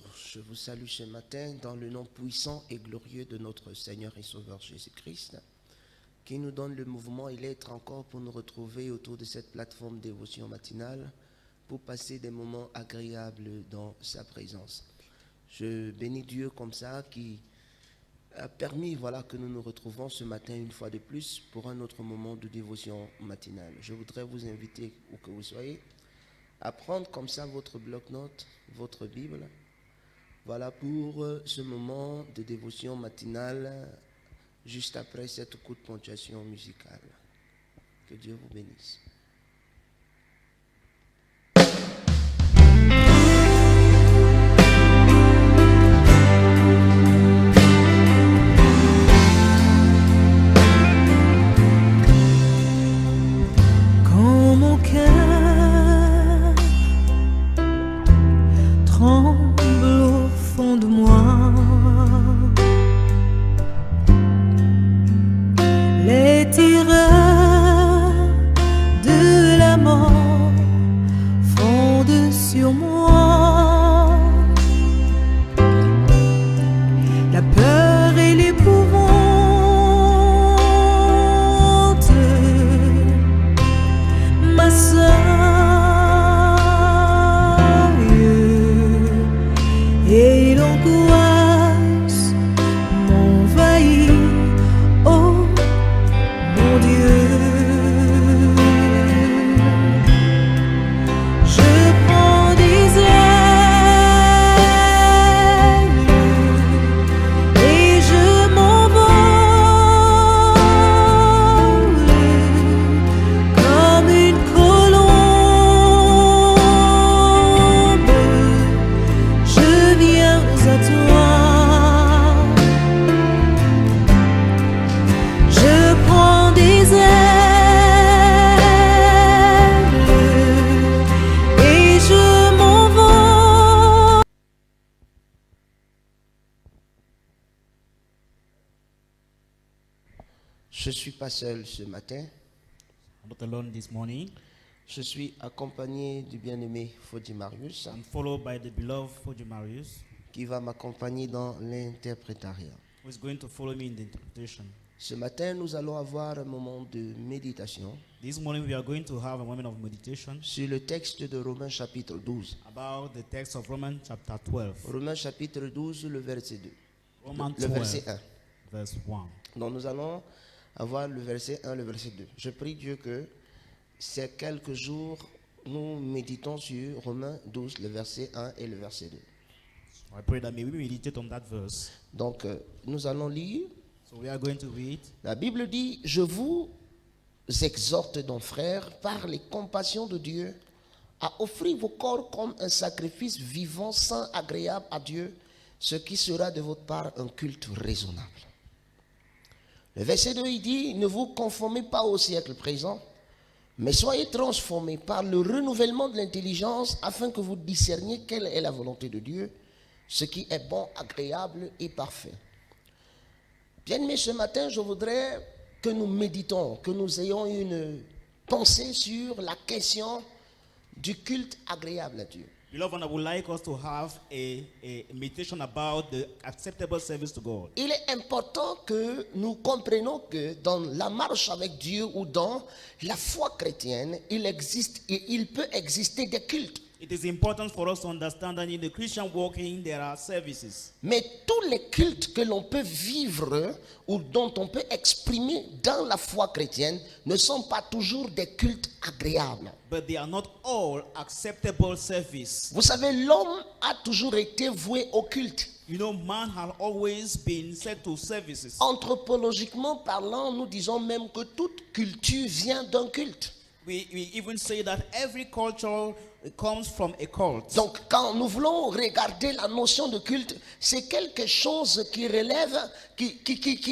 Bonjour, je vous salue ce matin dans le nom puissant et glorieux de notre Seigneur et Sauveur Jésus-Christ, qui nous donne le mouvement et l'être encore pour nous retrouver autour de cette plateforme dévotion matinale pour passer des moments agréables dans sa présence. Je bénis Dieu comme ça qui a permis que nous nous retrouvons ce matin une fois de plus pour un autre moment de dévotion matinale. Je voudrais vous inviter, où que vous soyez, à prendre comme ça votre bloc-notes, votre Bible, pour ce moment de dévotion matinale, juste après cette courte ponctuation musicale. Que Dieu vous bénisse. Quand mon cœur tremble au fond de moi, les tireurs de la mort fondent sur moi. La peur et l'épouvante m'assaillent et l'angoisse m'envahit. Oh mon Dieu, je prends des ailes et je m'envole comme une colombe. Je viens à toi. Je prends des ailes et je m'envole. Je ne suis pas seul ce matin, I'm not alone this morning. je suis accompagné du bien-aimé Fodi Marius I'm followed by the beloved Foji Marius, qui va m'accompagner dans l'interprétariat. who is going to follow me in the interpretation. Ce matin, nous allons avoir un moment de méditation This morning we are going to have a moment of meditation sur le texte de Romains chapitre 12. about the text of Romans chapter 12. Romains chapitre 12, le verset 2. Romans Le 12, verset 1. verse 1. Donc nous allons avoir le verset 1, le verset 2. Je prie Dieu que ces quelques jours, nous méditons sur Romains 12, le verset 1 et le verset 2. I pray that may we meditate on that verse. Donc nous allons lire. So we are going to read. La Bible dit, je vous exhorte donc frères, par les compassions de Dieu, à offrir vos corps comme un sacrifice vivant, saint, agréable à Dieu, ce qui sera de votre part un culte raisonnable. Le verset 2, il dit, ne vous conformez pas au siècle présent, mais soyez transformés par le renouvellement de l'intelligence, afin que vous discerniez quelle est la volonté de Dieu, ce qui est bon, agréable et parfait. Bien-aimés, ce matin, je voudrais que nous méditons, que nous ayons une pensée sur la question du culte agréable à Dieu. Beloved, I would like us to have a meditation about the acceptable service to God. Il est important que nous comprenions que dans la marche avec Dieu ou dans la foi chrétienne, il existe et il peut exister des cultes. It is important for us to understand that in the Christian walking there are services. Mais tous les cultes que l'on peut vivre ou dont on peut exprimer dans la foi chrétienne ne sont pas toujours des cultes agréables. But they are not all acceptable service. Vous savez, l'homme a toujours été voué au culte. You know, man has always been set to services. Anthropologiquement parlant, nous disons même que toute culture vient d'un culte. We even say that every culture comes from a cult. Donc, quand nous voulons regarder la notion de culte, c'est quelque chose qui relève, qui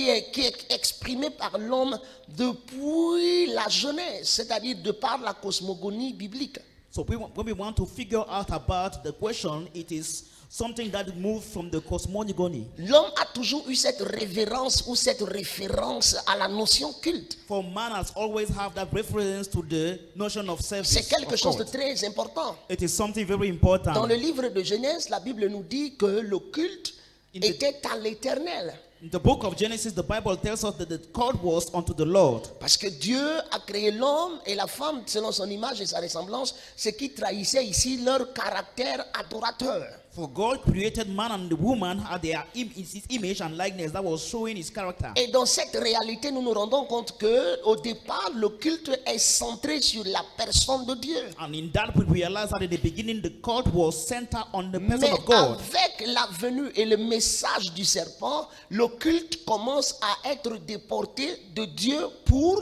est exprimé par l'homme depuis la jeunesse, c'est-à-dire de par la cosmogonie biblique. So when we want to figure out about the question, it is something that moved from the cosmogony. L'homme a toujours eu cette révérence ou cette référence à la notion culte. For man has always have that reference to the notion of service. C'est quelque of chose de God. très important. It is something very important. Dans le livre de Genèse, la Bible nous dit que le culte était à l'Éternel. In the book of Genesis, the Bible tells us that the cult was unto the Lord. Parce que Dieu a créé l'homme et la femme selon son image et sa ressemblance, ce qui trahissait ici leur caractère adorateur. For God created man and the woman at his image and likeness, that was showing his character. Et dans cette réalité, nous nous rendons compte que au départ, le culte est centré sur la personne de Dieu. And in that we realize that in the beginning the cult was centered on the person Mais of God. avec la venue et le message du serpent, le culte commence à être déporté de Dieu pour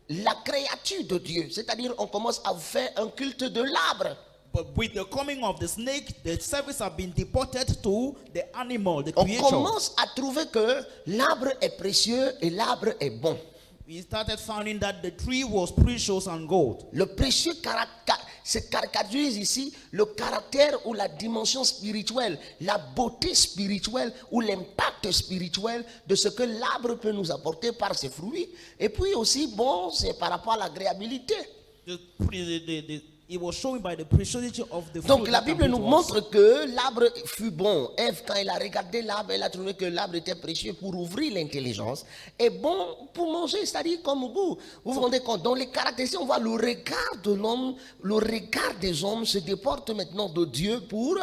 la créature de Dieu. C'est-à-dire, on commence à faire un culte de l'arbre. But with the coming of the snake, the service have been deported to the animal, the On creature. commence à trouver que l'arbre est précieux et l'arbre est bon. We started finding that the tree was precious and gold. Le précieux se caractérise ici le caractère ou la dimension spirituelle, la beauté spirituelle ou l'impact spirituel de ce que l'arbre peut nous apporter par ses fruits. Et puis aussi, bon, c'est par rapport à l'agréabilité. It was showing by the preciosity of the fruit. Donc la that Bible can nous be to us. montre que l'arbre fut bon. Ève, quand elle a regardé l'arbre, elle a trouvé que l'arbre était précieux pour ouvrir l'intelligence et bon pour manger, c'est-à-dire comme goût. Vous vous rendez compte? Dans les caractéristiques, on voit le regard de l'homme, le regard des hommes se déporte maintenant de Dieu pour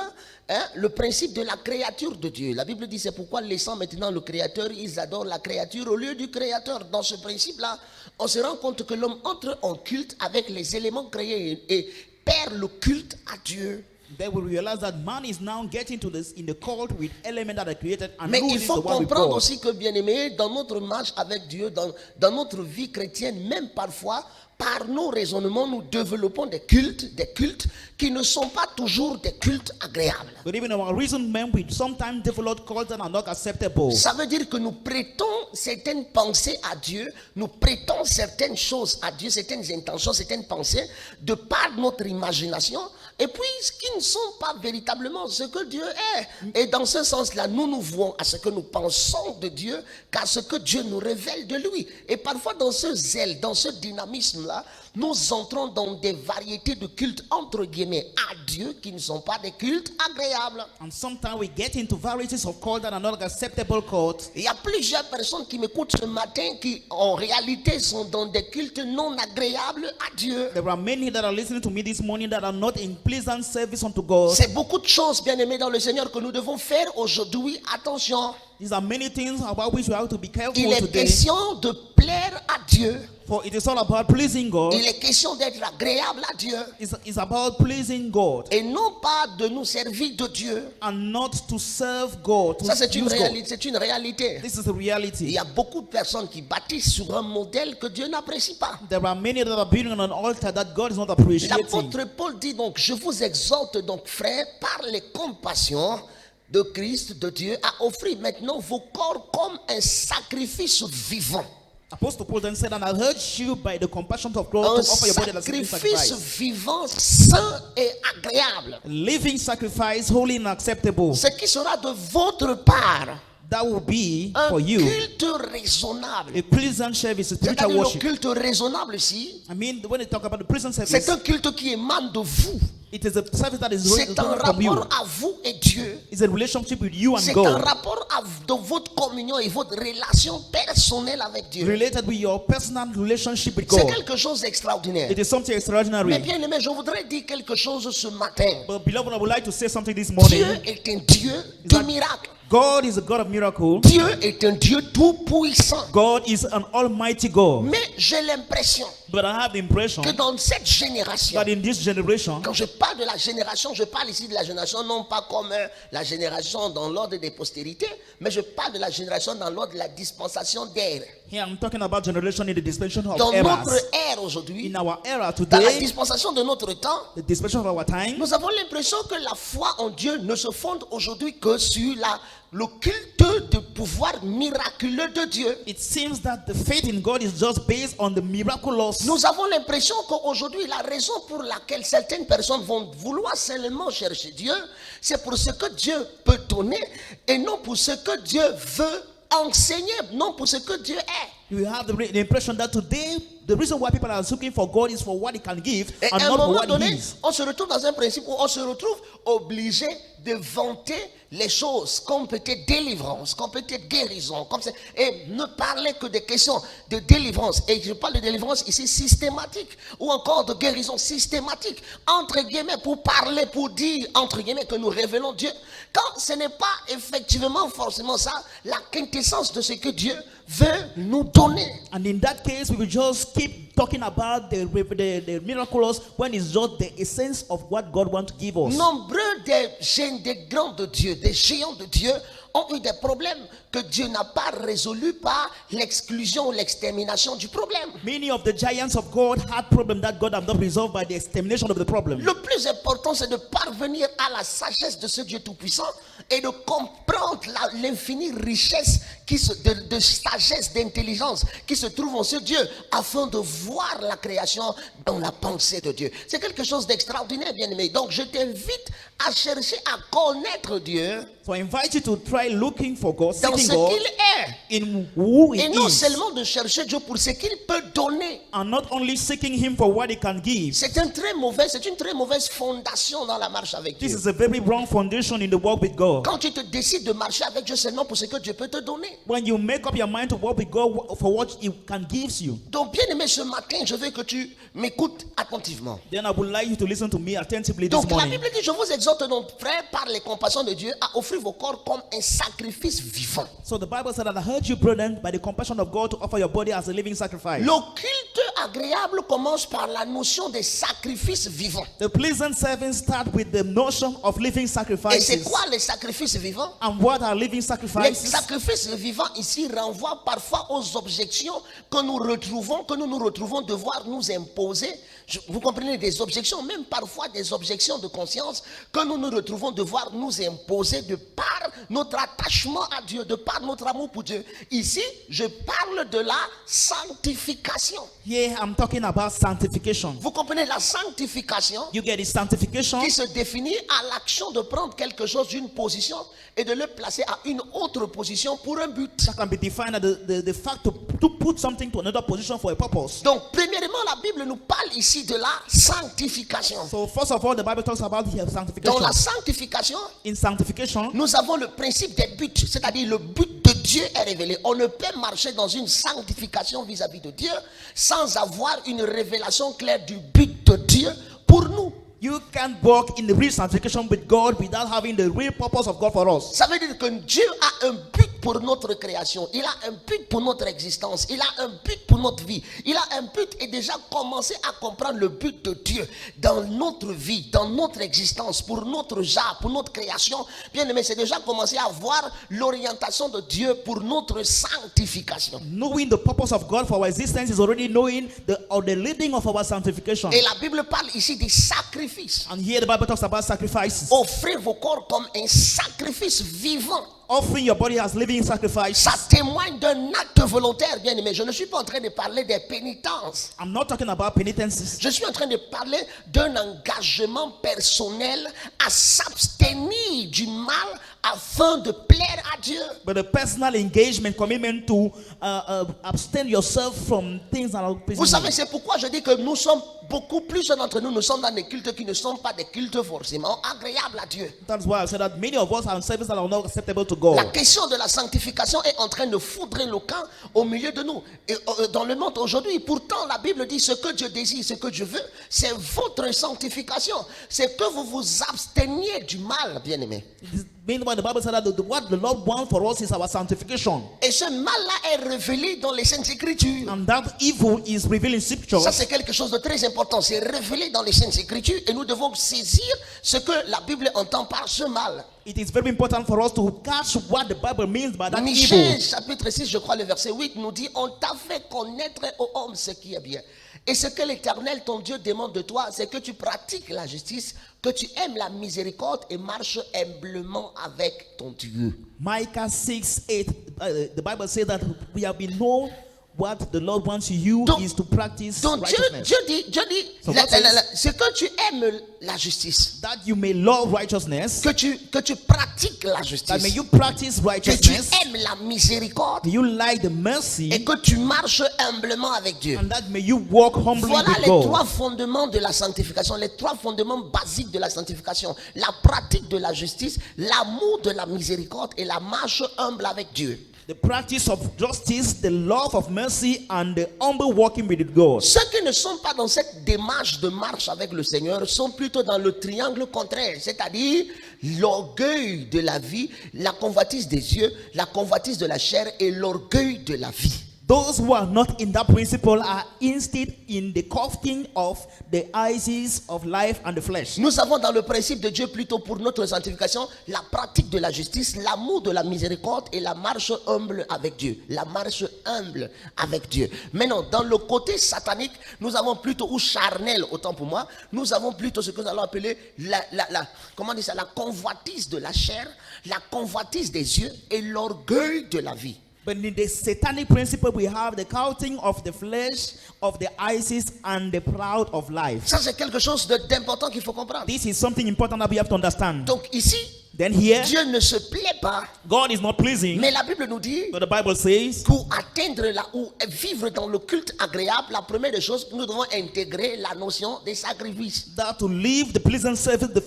le principe de la créature de Dieu. La Bible dit c'est pourquoi laissant maintenant le Créateur, ils adorent la créature au lieu du Créateur. Dans ce principe-là, on se rend compte que l'homme entre en culte avec les éléments créés et perd le culte à Dieu. Then we realize that man is now getting to this in the cult with elements that are created and Mais il loses faut the one with comprendre God. aussi que, bien aimé, dans notre marche avec Dieu, dans notre vie chrétienne, même parfois, par nos raisonnements, nous développons des cultes qui ne sont pas toujours des cultes agréables. But even our reasonment, we sometimes develop cults that are not acceptable. Ça veut dire que nous prêtons certaines pensées à Dieu, nous prêtons certaines choses à Dieu, certaines intentions, certaines pensées, de par notre imagination, et puis ce qui ne sont pas véritablement ce que Dieu est. Et dans ce sens-là, nous nous vouons à ce que nous pensons de Dieu, qu'à ce que Dieu nous révèle de lui. Et parfois dans ce zèle, dans ce dynamisme-là, nous entrons dans des variétés de cultes entre guillemets à Dieu qui ne sont pas des cultes agréables. And sometimes we get into varieties of cults that are not acceptable cults. Il y a plusieurs personnes qui m'écoutent ce matin qui en réalité sont dans des cultes non agréables à Dieu. There are many that are listening to me this morning that are not in pleasant service unto God. C'est beaucoup de choses, bien aimés dans le Seigneur, que nous devons faire aujourd'hui. Attention, These are many things about which we have to be careful il est today. question de plaire à Dieu. For it is all about pleasing God. Il est question d'être agréable à Dieu. It's about pleasing God Et non pas de nous servir de Dieu. and not to serve God. To Ça, c'est une use God. réalité. C'est une réalité. This is the Il reality. y a beaucoup de personnes qui bâtissent sur un modèle que Dieu n'apprécie pas. There are many that are building on an altar that God is not appreciating. L'apôtre Paul dit donc, je vous exhorte donc, frères, par les compassions de Christ, de Dieu, à offrir maintenant vos corps comme un sacrifice vivant. Apostle Paul then said, and I urge you by the compassion of God Un to offer your body as a living sacrifice sacrifice. vivant, saint et agréable. Living sacrifice, holy and acceptable. Ce qui sera de votre part That will be un for you culte raisonnable. a pleasant service, a spiritual C'est-à-dire le worship. culte raisonnable ici, I mean, when they talk about the pleasant c'est service, un culte qui émane de vous. it is a service that is C'est un from you. rapport à vous et Dieu. It's a relationship with you and C'est un God, rapport de votre communion et votre relation personnelle avec Dieu. related with your personal relationship with C'est God. quelque chose d'extraordinaire. It is something Mais extraordinary. bien aimé, je voudrais dire quelque chose ce matin. But beloved, I would like to say something this Dieu morning. est un Dieu de that- miracles. God is a God of miracle. Dieu est un Dieu tout puissant. God is an almighty God. Mais j'ai l'impression But I have the impression que dans cette génération, that in this generation, quand je parle de la génération, je parle ici de la génération non pas comme la génération dans l'ordre des postérités, mais je parle de la génération dans l'ordre de la dispensation d'ère. here I'm talking about generation in the dispensation of Dans eras. notre ère aujourd'hui, In our era dans la today, dispensation de notre temps, the dispensation of our time, nous avons l'impression que la foi en Dieu ne se fonde aujourd'hui que sur le culte du pouvoir miraculeux de Dieu. it seems that the faith in God is just based on the miraculous. Nous avons l'impression qu'aujourd'hui, la raison pour laquelle certaines personnes vont vouloir seulement chercher Dieu, c'est pour ce que Dieu peut donner et non pour ce que Dieu veut enseigner, non pour ce que Dieu est. You have the impression that today, the reason why people are looking for God is for what He can give Et and à un not for moment what He donné, is. on se retrouve dans un principe où on se retrouve obligé de vanter les choses comme peut-être délivrance, comme peut-être guérison, comme ça, et ne parler que des questions de délivrance. Et je parle de délivrance ici systématique, ou encore de guérison systématique, entre guillemets, pour parler, pour dire, entre guillemets, que nous révélons Dieu, quand ce n'est pas effectivement forcément ça, la quintessence de ce que Dieu veut nous donner. And in that case, we will just keep talking about the miraculous when it's just the essence of what God wants to give us. Nombreux des grands de Dieu, des géants de Dieu ont eu des problèmes que Dieu n'a pas résolus par l'exclusion ou l'extermination du problème. Many of the giants of God had problems that God has not resolved by the extermination of the problem. Le plus important, c'est de parvenir à la sagesse de ce Dieu tout-puissant et de comprendre l'infinie richesse de sagesse, d'intelligence qui se trouve en ce Dieu afin de voir la création dans la pensée de Dieu. C'est quelque chose d'extraordinaire, bien aimé. Donc, je t'invite à chercher à connaître Dieu So I invite you to try looking for God, dans seeking ce God qu'il est. in who He Et non is, seulement de chercher Dieu pour ce qu'il peut donner. and not only seeking Him for what He can give. C'est une très mauvaise fondation dans la marche avec This Dieu. is a very wrong foundation in the walk with God. Quand tu te décides de marcher avec Dieu seulement pour ce que Dieu peut te donner. When you make up your mind to walk with God for what He can give you, Donc, bien aimé, ce matin, je veux que tu m'écoutes attentivement. then I would like you to listen to me attentively this Donc, la morning. Bible dit, je vous exhorte donc, frères, par les compassions de Dieu, à offrir vos corps comme un sacrifice vivant. So the Bible said that I heard you, brethren, by the compassion of God, to offer your body as a living sacrifice. Le culte agréable commence par la notion de sacrifice vivant. The pleasant service start with the notion of living Et c'est sacrifices. quoi les sacrifices vivants? And what are living Les sacrifices? sacrifices vivants ici renvoient parfois aux objections que nous nous retrouvons devoir nous imposer. Vous comprenez, des objections, même parfois des objections de conscience que nous nous retrouvons devoir nous imposer de par notre attachement à Dieu, de par notre amour pour Dieu. Ici, je parle de la sanctification. Here I'm talking about sanctification. Vous comprenez, la sanctification You get it, sanctification qui se définit à l'action de prendre quelque chose d'une position et de le placer à une autre position pour un but. that can be defined as the fact to put something to another position for a purpose. Donc, premièrement, la Bible nous parle ici de la sanctification. So first of all, the Bible talks about the Dans sanctification. la sanctification, In sanctification, nous avons le principe des buts, c'est-à-dire le but de Dieu est révélé. On ne peut marcher dans une sanctification vis-à-vis de Dieu sans avoir une révélation claire du but de Dieu pour nous. you can't walk in the real sanctification with God without having the real purpose of God for us. Ça veut dire que Dieu a un but pour notre création. Il a un but pour notre existence. Il a un but pour notre vie. Il a un but et déjà commencé à comprendre le but de Dieu dans notre vie, dans notre existence, pour notre genre, pour notre création. Bien aimé, c'est déjà commencé à voir l'orientation de Dieu pour notre sanctification. Knowing the purpose of God for our existence is already knowing the leading of our sanctification. Et la Bible parle ici des sacrifices. And here the Bible talks about sacrifices. Offrir vos corps comme un sacrifice vivant. Offering your body as living sacrifice. Ça témoigne d'un acte volontaire, bien aimé. Je ne suis pas en train de parler des pénitences. I'm not talking about penitences. Je suis en train de parler d'un engagement personnel à s'abstenir du mal afin de plaire à Dieu. But a personal engagement, commitment to abstain yourself from things that are Vous pleasing savez, you. c'est pourquoi je dis que nous sommes beaucoup plus d'entre nous sommes dans des cultes qui ne sont pas des cultes forcément agréables à Dieu. That's why I said that many of us are in service that are not acceptable to La God. question de la sanctification est en train de foudrer le camp au milieu de nous. Et dans le monde aujourd'hui, pourtant la Bible dit ce que Dieu désire, ce que Dieu veut, c'est votre sanctification. C'est que vous vous absteniez du mal, bien-aimé. Meanwhile, the Bible said that what the Lord wants for us is our sanctification. Et ce mal-là est révélé dans les Saintes Écritures. And that evil is revealed in scripture. Ça, c'est quelque chose de très important. C'est révélé dans les Saintes Écritures et nous devons saisir ce que la Bible entend par ce mal. It is very important for us to catch what the Bible means by that Michée, evil. chapitre 6, je crois, le verset 8, nous dit, on t'a fait connaître aux hommes ce qui est bien. Et ce que l'Éternel, ton Dieu, demande de toi, c'est que tu pratiques la justice, que tu aimes la miséricorde et marches humblement avec ton Dieu. Micah 6:8. The Bible says that we have been known what the Lord wants you Donc- is to practice Donc Dieu righteousness. dit, So God says- c'est que tu aimes la justice, That you may love righteousness, que tu pratiques la that may justice, you practice que tu righteousness, aimes la miséricorde may you like the mercy, et que tu marches humblement avec Dieu. and that may you walk humbly Voilà with les trois God. fondements de la sanctification, les trois fondements basiques de la sanctification. La pratique de la justice, l'amour de la miséricorde et la marche humble avec Dieu. The practice of justice, the love of mercy, and the humble walking with God. Ceux qui ne sont pas dans cette démarche de marche avec le Seigneur sont plutôt dans le triangle contraire, c'est-à-dire l'orgueil de la vie, la convoitise des yeux, la convoitise de la chair et l'orgueil de la vie. Those who are not in that principle are instead in the coveting of the eyes of life and the flesh. Nous avons dans le principe de Dieu plutôt pour notre sanctification la pratique de la justice, l'amour de la miséricorde et la marche humble avec Dieu. La marche humble avec Dieu. Maintenant, dans le côté satanique, nous avons plutôt, ou charnel, autant pour moi, nous avons plutôt ce que nous allons appeler comment dire ça, la convoitise de la chair, la convoitise des yeux et l'orgueil de la vie. But in the satanic principle, we have the coveting of the flesh, of the eyes, and the proud of life. Ça, c'est quelque chose d'important qu'il faut comprendre. This is something important that we have to understand. Donc ici, Then here, Dieu ne se plaît pas, God is not pleasing, mais la Bible nous dit, but the Bible says, pour atteindre ou vivre dans le culte agréable, la première des choses, nous devons intégrer la notion des sacrifices. that to live the pleasant service, the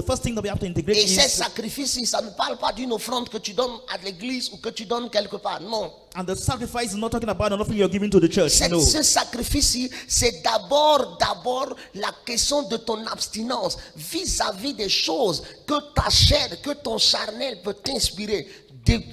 first thing that we have to integrate Et ces is, sacrifices, ça ne parle pas d'une offrande que tu donnes à l'église ou que tu donnes quelque part. Non. and the sacrifice is not talking about an offering you're giving to the church. No. Ce sacrifice-ci, c'est d'abord la question de ton abstinence vis-à-vis des choses que ta chair, que ton charnel peut t'inspirer,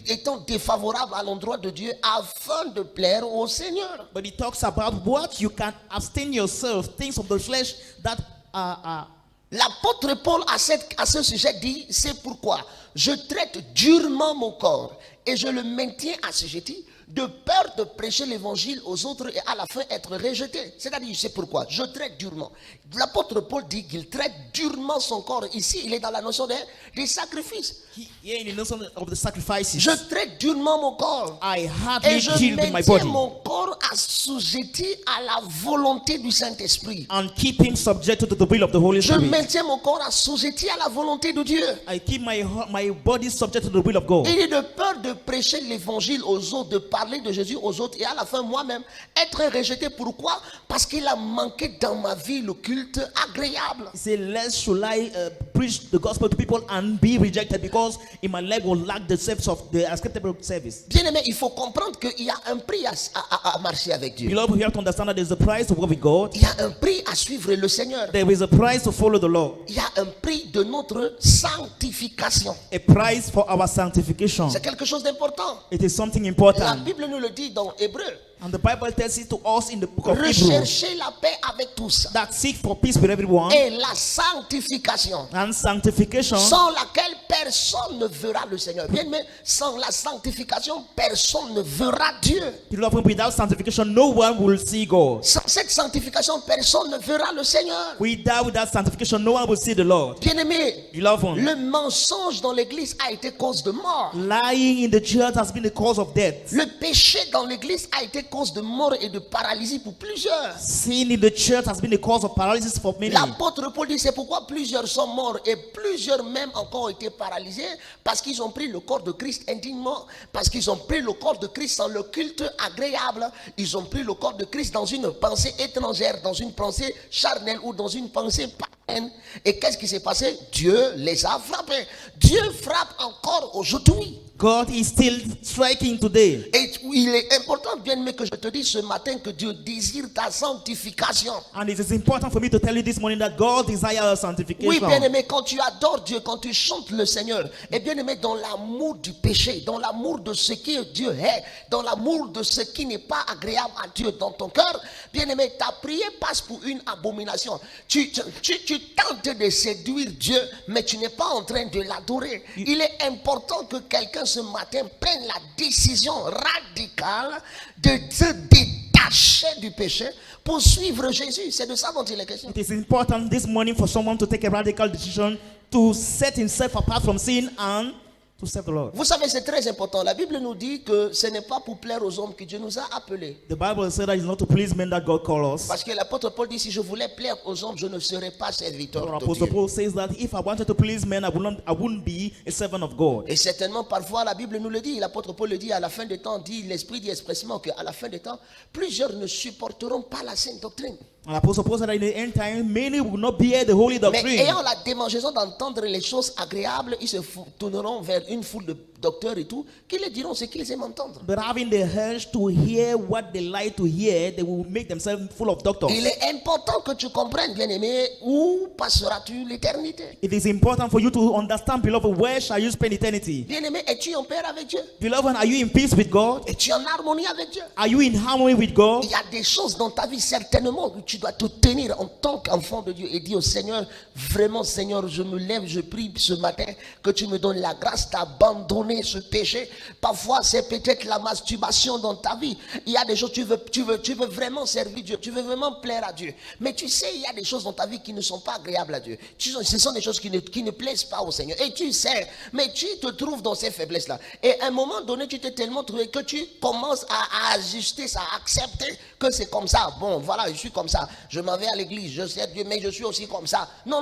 étant défavorable à l'endroit de Dieu afin de plaire au Seigneur. But it talks about what you can abstain yourself, things of the flesh that are L'apôtre Paul à ce sujet dit, c'est pourquoi je traite durement mon corps et je le maintiens assujetti de peur de prêcher l'évangile aux autres et à la fin être rejeté. C'est-à-dire, c'est pourquoi je traite durement. L'apôtre Paul dit qu'il traite durement son corps. Ici, il est dans la notion des sacrifices. here in the notion of the sacrifices. Je traite durement mon corps. I Et hardly je deal with my maintiens body mon corps assujetti à la volonté du Saint-Esprit. and keep him subject to the will of the Holy Je Spirit. maintiens mon corps assujetti à la volonté de Dieu. I keep my body subject to the will of God. Il est de peur de prêcher l'évangile aux autres, de parler de Jésus aux autres et à la fin moi-même être rejeté. Pourquoi? Parce qu'il a manqué dans ma vie le culte agréable. He said, lest should I preach the gospel to people and be rejected because in my leg will lack the service of the acceptable service. Bien aimé, il faut comprendre qu'il y a un prix à marcher avec Dieu. Beloved, we have to understand that there's a price to walk with God. Il y a un prix à suivre le Seigneur. There is a price to follow the Lord. Il y a un prix de notre sanctification. A price for our sanctification. C'est quelque chose d'important. It is something La important. Bible nous le dit dans Hébreu. And the Bible tells it to us in the book of Hebrews Recherchez la paix avec tous that seek for peace with everyone et la sanctification, and sanctification, sans laquelle personne ne verra le Seigneur. Bien, mais sans la sanctification, personne ne verra Dieu. beloved, without sanctification, no one will see God. Sans cette sanctification, personne ne verra le Seigneur. Without sanctification, no one will see the Lord. Bien-aimé, Beloved, le mensonge dans l'église a été cause de mort. lying in the church has been the cause of death. Le péché dans l'église a été cause de mort et de paralysie pour plusieurs. Sin in the church has been the cause of paralysis for many. L'apôtre Paul dit c'est pourquoi plusieurs sont morts et plusieurs même encore ont été paralysés parce qu'ils ont pris le corps de Christ indignement, parce qu'ils ont pris le corps de Christ dans le culte agréable, ils ont pris le corps de Christ dans une pensée étrangère, dans une pensée charnelle ou dans une pensée païenne. Et qu'est-ce qui s'est passé? Dieu les a frappés. Dieu frappe encore aujourd'hui. God is still striking today. Et il est important, bien aimé, que je te dise ce matin que Dieu désire ta sanctification. And it is important for me to tell you this morning that God desires sanctification. Oui, bien aimé, quand tu adores Dieu, quand tu chantes le Seigneur, et bien aimé, dans l'amour du péché, dans l'amour de ce que Dieu est, dans l'amour de ce qui n'est pas agréable à Dieu dans ton cœur, bien aimé, ta prière passe pour une abomination. Tu tentes de séduire Dieu, mais tu n'es pas en train de l'adorer. Il est important que quelqu'un ce matin prenne la décision radicale de se détacher du péché pour suivre Jésus. C'est de ça dont il est question. It is important this morning for someone to take a radical decision to set himself apart from sin and to serve the Lord. Vous savez, c'est très important. La Bible nous dit que ce n'est pas pour plaire aux hommes que Dieu nous a appelés. The Bible says that it's not to please men that God calls us. Parce que l'apôtre Paul dit, si je voulais plaire aux hommes, je ne serais pas serviteur Or de Apostle Dieu. Paul says that if I wanted to please men, I wouldn't be a servant of God. Et certainement, parfois, la Bible nous le dit. L'apôtre Paul le dit à la fin des temps, dit l'Esprit dit expressément qu'à la fin des temps, plusieurs ne supporteront pas la saine doctrine. And Apostle Paul said that in the end time, many will not bear the holy Mais doctrine. ayant la démangeaison d'entendre les choses agréables, ils se tourneront vers une foule de docteurs et tout, qui leur diront ce qu'ils aiment entendre. But having the urge to hear what they like to hear, they will make themselves full of doctors. Il est important que tu comprennes, bien-aimé, où passeras-tu l'éternité? It is important for you to understand, beloved, where shall you spend eternity? Bien-aimé, es-tu en paix avec Dieu? Beloved, are you in peace with God? Es-tu en harmonie avec Dieu? Are you in harmony with God? Il y a des choses dans ta vie certainement où tu dois te tenir en tant qu'enfant de Dieu et dire au Seigneur, vraiment Seigneur, je me lève, je prie ce matin que tu me donnes la grâce d'abandonner ce péché. Parfois c'est peut-être la masturbation dans ta vie. Il y a des choses, tu veux vraiment servir Dieu, tu veux vraiment plaire à Dieu. Mais tu sais, il y a des choses dans ta vie qui ne sont pas agréables à Dieu. Ce sont des choses qui ne plaisent pas au Seigneur. Et tu sais, mais tu te trouves dans ces faiblesses-là. Et à un moment donné, tu t'es tellement trouvé que tu commences à ajuster ça, à accepter que c'est comme ça. Bon, voilà, je suis comme ça. Je m'en vais à l'église, je sers Dieu, mais je suis aussi comme ça. Non.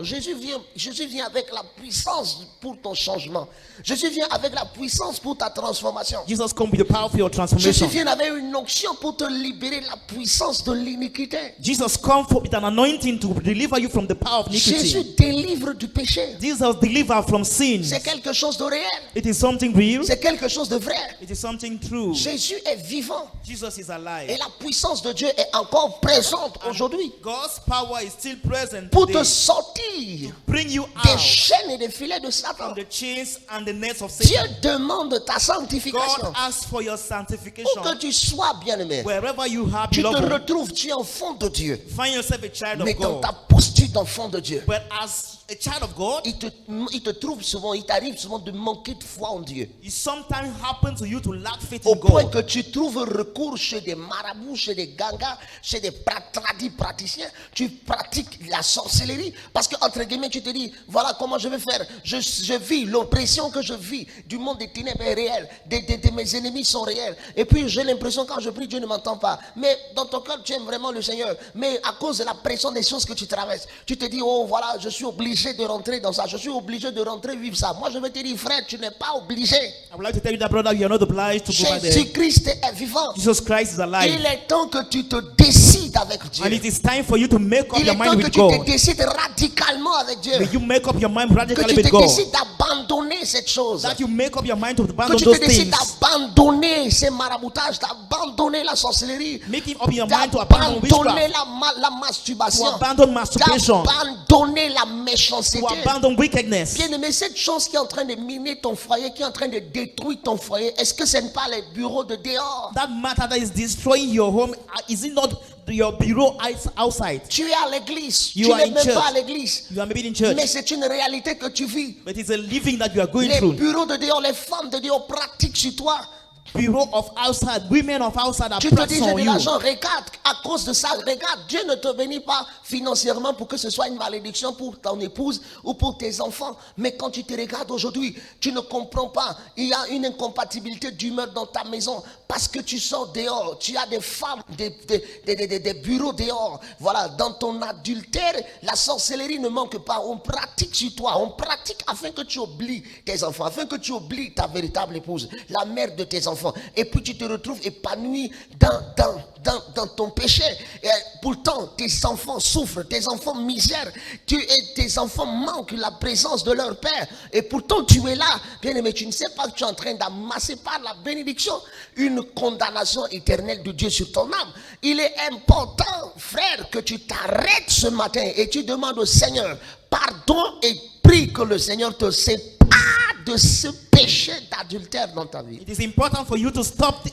Jésus vient avec la puissance pour ton changement. Jésus vient avec la puissance pour ta transformation. Jesus come with the power for your Jésus transformation. vient avec une onction pour te libérer de la puissance de l'iniquité. Jesus come with an anointing to deliver you from the power of Jésus iniquity. délivre du péché. Jesus deliver from sin. C'est quelque chose de réel. It is something real. C'est quelque chose de vrai. It is something true. Jésus est vivant. Jesus is Et alive. la puissance de Dieu est encore présente aujourd'hui God's power is still present pour te today. sortir Bring you des out chaînes et des filets de Satan. from the chains and the nets of Dieu Satan. demande ta sanctification. God asks for your Où que sanctification. tu sois bien-aimé, Wherever you are, tu te beloved, retrouves, tu es enfant de Dieu. find yourself a child Mais of dans God. ta posture d'enfant de Dieu, But as a child of God, il te trouve souvent, il t'arrive souvent de manquer de foi en Dieu. it sometimes happens to you to lack faith Au in point God. que tu trouves recours chez des marabouts, chez des gangas, chez des tradis praticiens. Tu pratiques la sorcellerie parce que, entre guillemets, tu te dis, voilà comment je vais faire. Je vis, l'oppression que je vis du monde des ténèbres est réelle. Mes ennemis sont réels. Et puis, j'ai l'impression quand je prie, Dieu ne m'entend pas. Mais dans ton cœur, tu aimes vraiment le Seigneur. Mais à cause de la pression des choses que tu traverses, tu te dis, oh voilà, je suis obligé de rentrer dans ça. Je suis obligé de rentrer vivre ça. Moi, je vais te dire, frère, tu n'es pas obligé. I would like to tell you that, brother, you are not obliged to go by there. Jésus-Christ est vivant. Jesus Christ is alive. Il est temps que tu te décides avec Dieu. And it is time for you to make up Il your est temps mind que with tu te God. décides radicalement avec Dieu. May you make up your mind Que radically tu with te God. décides d'abandonner cette chose. That you make up your mind to Que abandon tu those te décides things. d'abandonner ces maraboutages, d'abandonner la sorcellerie, Making up your mind to abandon d'abandonner witchcraft. la masturbation, To abandon masturbation. d'abandonner la méchanceté. To abandon wickedness. Bien aimé, cette chose qui est en train de miner ton foyer, qui est en train de détruire ton foyer, est-ce que ce n'est pas les bureaux de dehors? That matter that is destroying your home, is it not your bureau outside? Tu es à l'église, tu You are n'es in même church. pas à l'église, You are maybe in church, mais c'est une réalité que tu vis. but it's a living that you are going Les through. bureaux de dehors, les femmes de dehors pratiquent sur toi. Bureau of outside, women of outside are Tu te dis, practicing j'ai on de you. l'argent, regarde, à cause de ça, regarde, Dieu ne te bénit pas financièrement pour que ce soit une malédiction pour ton épouse ou pour tes enfants. Mais quand tu te regardes aujourd'hui, tu ne comprends pas. Il y a une incompatibilité d'humeur dans ta maison parce que tu sors dehors. Tu as des femmes, des bureaux dehors. Voilà, dans ton adultère, la sorcellerie ne manque pas. On pratique sur toi, on pratique afin que tu oublies tes enfants, afin que tu oublies ta véritable épouse, la mère de tes enfants. Et puis tu te retrouves épanoui dans ton péché. Et pourtant, tes enfants souffrent, tes enfants misèrent, tes enfants manquent la présence de leur père. Et pourtant, tu es là, bien aimé, tu ne sais pas que tu es en train d'amasser par la bénédiction une condamnation éternelle de Dieu sur ton âme. Il est important, frère, que tu t'arrêtes ce matin et tu demandes au Seigneur pardon et prie que le Seigneur te sépare de ce péché péché d'adultère dans ta vie. It is important for you to stop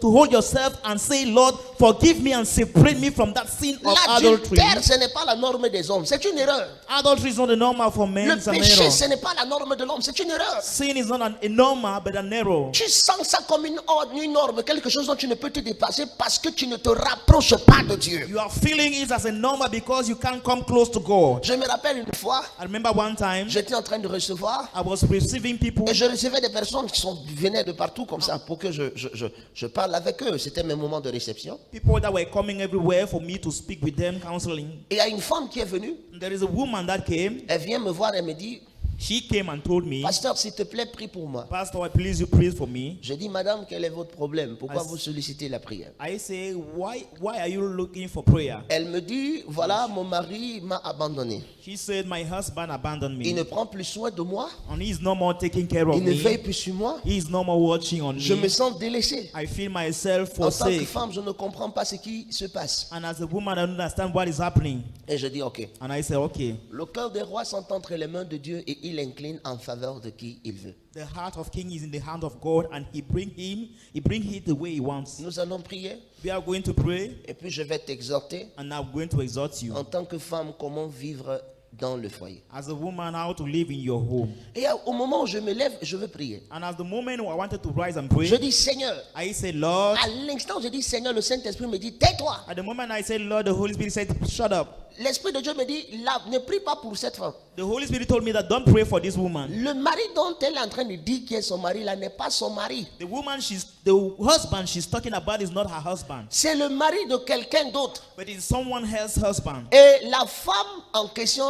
to hold yourself and say, Lord, forgive me and separate me from that sin of adultery. L'adultère, ce n'est pas la norme des hommes, c'est une erreur. Adultery is not the normal for men. Le It's an péché, error. ce n'est pas la norme de l'homme, c'est une erreur. Sin is not a normal, but an error. Tu sens ça comme une norme, quelque chose dont tu ne peux te dépasser parce que tu ne te rapproches pas de Dieu. You are feeling it as a normal because you can't come close to God. Je me rappelle une fois, I remember one time j'étais en train de recevoir I was receiving people. et je recevais des personnes qui venaient de partout comme ça pour que je parle avec eux. C'était mes moments de réception. People that were coming everywhere for me to speak with them, counseling. Et il y a une femme qui est venue, There is a woman that came. elle vient me voir et me dit, She came and told me, pasteur, s'il te plaît, prie pour moi. Pastor, please you pray for me. Je dis, madame, quel est votre problème? Pourquoi As- vous sollicitez la prière? I say, why are you looking for prayer? Elle me dit, voilà, mon mari m'a abandonné. She said, my husband abandoned Il ne me. prend plus soin de moi. And he is no more taking care of Il ne veille me. plus sur moi. He is no more watching on Je me me. sens délaissé. I feel myself En tant que forsaken. femme, je ne comprends pas ce qui se passe. And as a woman, I don't understand what is happening. Et je dis, ok. And I say, okay. Le cœur des rois sont entre les mains de Dieu et il incline en faveur de qui il veut. The heart of king is in the hand of God, and he bring it the way he wants. Nous allons prier We are going to pray, et puis je vais t'exhorter and I'm going to exhort you. en tant que femme comment vivre dans le foyer. As a woman, how to live in your home. Et au moment où je me lève, je veux prier. And as the moment I wanted to rise and Je pray, dis Seigneur. I say, Lord. À l'instant où je dis Seigneur, le Saint-Esprit me dit tais-toi. At the moment I say, Lord, the Holy Spirit said, shut up. L'Esprit de Dieu me dit là, ne prie pas pour cette femme. The Holy Spirit told me that don't pray for this woman. Le mari dont elle est en train de dire qui est son mari là n'est pas son mari. The husband she's talking about is not her husband, C'est le mari de quelqu'un d'autre. but it's someone else's husband. Et la femme en question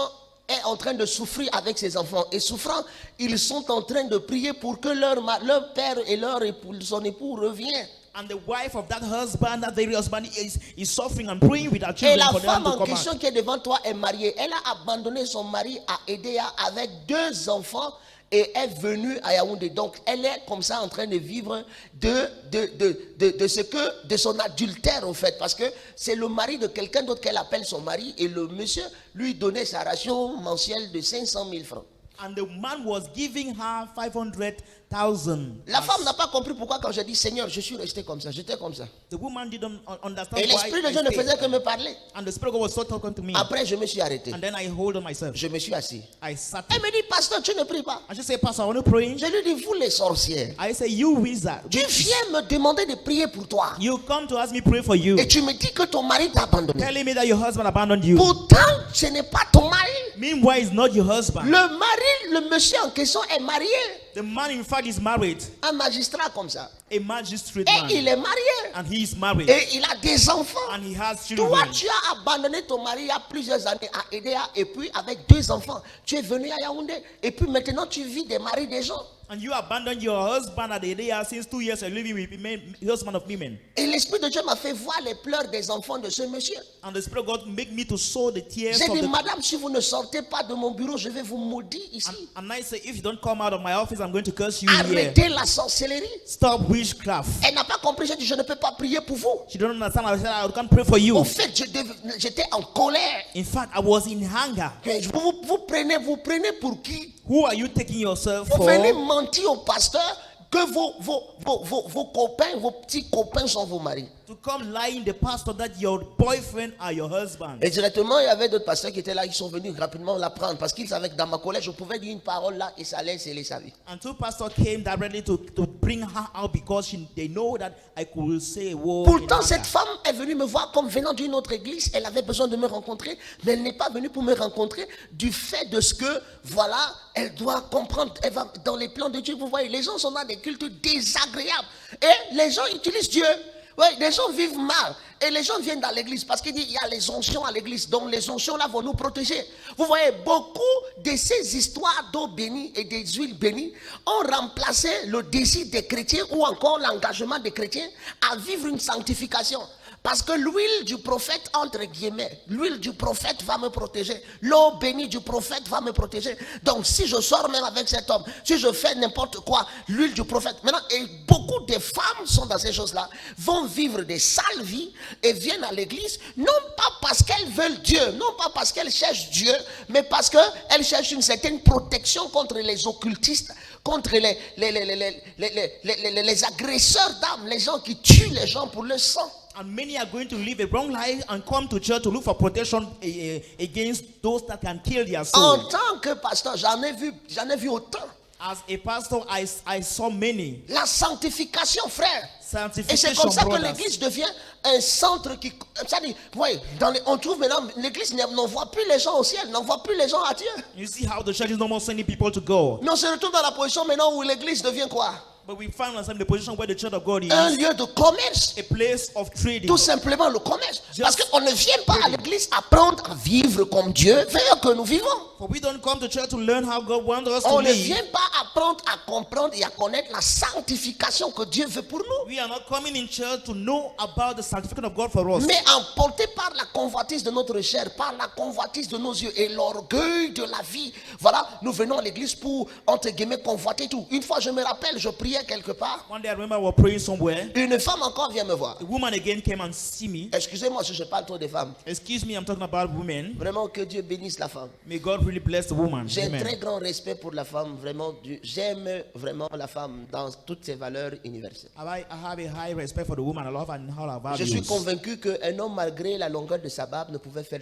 est en train de souffrir avec ses enfants. Et souffrant, ils sont en train de prier pour que leur père et son époux reviennent. And the wife of that husband, that very husband, is suffering and praying with her Et children la for them femme to en come question out. qui est devant toi est mariée. Elle a abandonné son mari à Edea avec 2 enfants et est venue à Yaoundé. Donc elle est comme ça en train de vivre de son adultère en fait. Parce que c'est le mari de quelqu'un d'autre qu'elle appelle son mari. Et le monsieur lui donnait sa ration mensuelle de 500 000 francs. And the man was giving her 500,000. La femme n'a pas compris pourquoi quand j'ai dit Seigneur, je suis resté comme ça. J'étais comme ça. The woman didn't understand Et why l'Esprit de I Dieu ne stayed. faisait que me parler. And the Spirit of God was so talking to me. Après, je me suis arrêté. And then I hold on myself. Je me suis assis. I sat. Elle me dit, pasteur, tu ne pries pas. I just say, Pastor, I want to pray. Je lui dis, vous les sorcières, I say, you wizard. tu viens me demander de prier pour toi. You come to ask me pray for you. Et tu me dis que ton mari t'a abandonné. Telling me that your husband abandoned you. Pourtant, ce n'est pas ton mari. Meanwhile, it's not your husband. Le monsieur en question est marié. The man, in fact, is married. Un magistrat comme ça. A magistrate Et man. il est marié. And he is married. Et il a des enfants. And he has Toi, children. tu as abandonné ton mari il y a plusieurs années à Edea et puis avec 2 enfants. Tu es venu à Yaoundé et puis maintenant tu vis des maris des gens. And you abandoned your husband at the area since 2 years. You're living with husband of women. Et l'Esprit de Dieu m'a fait voir les pleurs des enfants de ce monsieur. And the Spirit of God make me to sow the tears J'ai of dit, the. madame, si vous ne sortez pas de mon bureau, je vais vous maudire ici. And I say, if you don't come out of my office, I'm going to curse you here. Arrêtez la sorcellerie. Stop witchcraft. Elle n'a pas compris. J'ai dit, je ne peux pas prier pour vous. She don't understand. I said, I can't pray for you. Au fait, j'étais en colère. In fact, I was in hunger. Vous prenez pour qui? Who are you taking yourself Vous for? venez mentir au pasteur que vos copains, vos petits copains sont vos maris. To come lying the pastor that your boyfriend are your husband. Et directement, il y avait d'autres pasteurs qui étaient là, ils sont venus rapidement l'apprendre parce qu'ils savaient que dans ma colère, je pouvais dire une parole là et ça allait sceller sa vie. And 2 pastors came directly to bring her out because they know that I could say a word. Pourtant, cette femme est venue me voir comme venant d'une autre église. Elle avait besoin de me rencontrer, mais elle n'est pas venue pour me rencontrer du fait de ce que, voilà, elle doit comprendre. Elle va dans les plans de Dieu. Vous voyez, les gens sont dans des cultes désagréables. Et les gens utilisent Dieu. Oui, les gens vivent mal. Et les gens viennent dans l'église parce qu'il y a les onctions à l'église. Donc les onctions là vont nous protéger. Vous voyez, beaucoup de ces histoires d'eau bénie et des huiles bénies ont remplacé le désir des chrétiens ou encore l'engagement des chrétiens à vivre une sanctification. Parce que l'huile du prophète, entre guillemets, l'huile du prophète va me protéger. L'eau bénie du prophète va me protéger. Donc si je sors même avec cet homme, si je fais n'importe quoi, l'huile du prophète. Maintenant, et beaucoup de femmes sont dans ces choses-là, vont vivre des sales vies et viennent à l'église, non pas parce qu'elles veulent Dieu, non pas parce qu'elles cherchent Dieu, mais parce qu'elles cherchent une certaine protection contre les occultistes, contre les agresseurs d'âmes, les gens qui tuent les gens pour le sang. And many are going to live a wrong life and come to church to look for protection against those that can kill their soul. En tant que pasteur, j'en ai vu autant. As a pastor, I saw many. La sanctification, frère. Et c'est Sanctification, comme ça que brothers. l'église devient un centre qui... C'est-à-dire, ouais, on trouve maintenant, l'église n'envoie plus les gens au ciel, n'envoie plus les gens à Dieu. You see how the church is no more sending people to go. Mais on se retrouve dans la position maintenant où l'église devient quoi? But we find ourselves in the position where the church of God is Un lieu de commerce. a place of trading. Tout simplement le commerce. Parce Just qu'on ne vient pas à l'église apprendre à vivre comme Dieu veut que nous vivons. For we don't come to church to learn how God wants us to On ne live. vient pas apprendre à comprendre et à connaître la sanctification que Dieu veut pour nous. We are not coming in church to know about the sanctification of God for us. Mais emportés par la convoitise de notre chair, par la convoitise de nos yeux et l'orgueil de la vie. Voilà, nous venons à l'église pour, entre guillemets, convoiter tout. Une fois, je me rappelle, je priais quelque part. One day I remember we were praying somewhere. Une femme encore vient me voir. A woman again came and see me. Excusez-moi si je parle trop des femmes. Excuse me, I'm talking about women. Vraiment, que Dieu bénisse la femme. May God really bless the woman. J'ai un Amen. très grand respect pour la femme. Vraiment, j'aime vraiment la femme dans toutes ses valeurs universelles. I have a high respect for the woman. I love her and all her values. Je suis convaincu qu'un homme, malgré la longueur de sa barbe, ne pouvait faire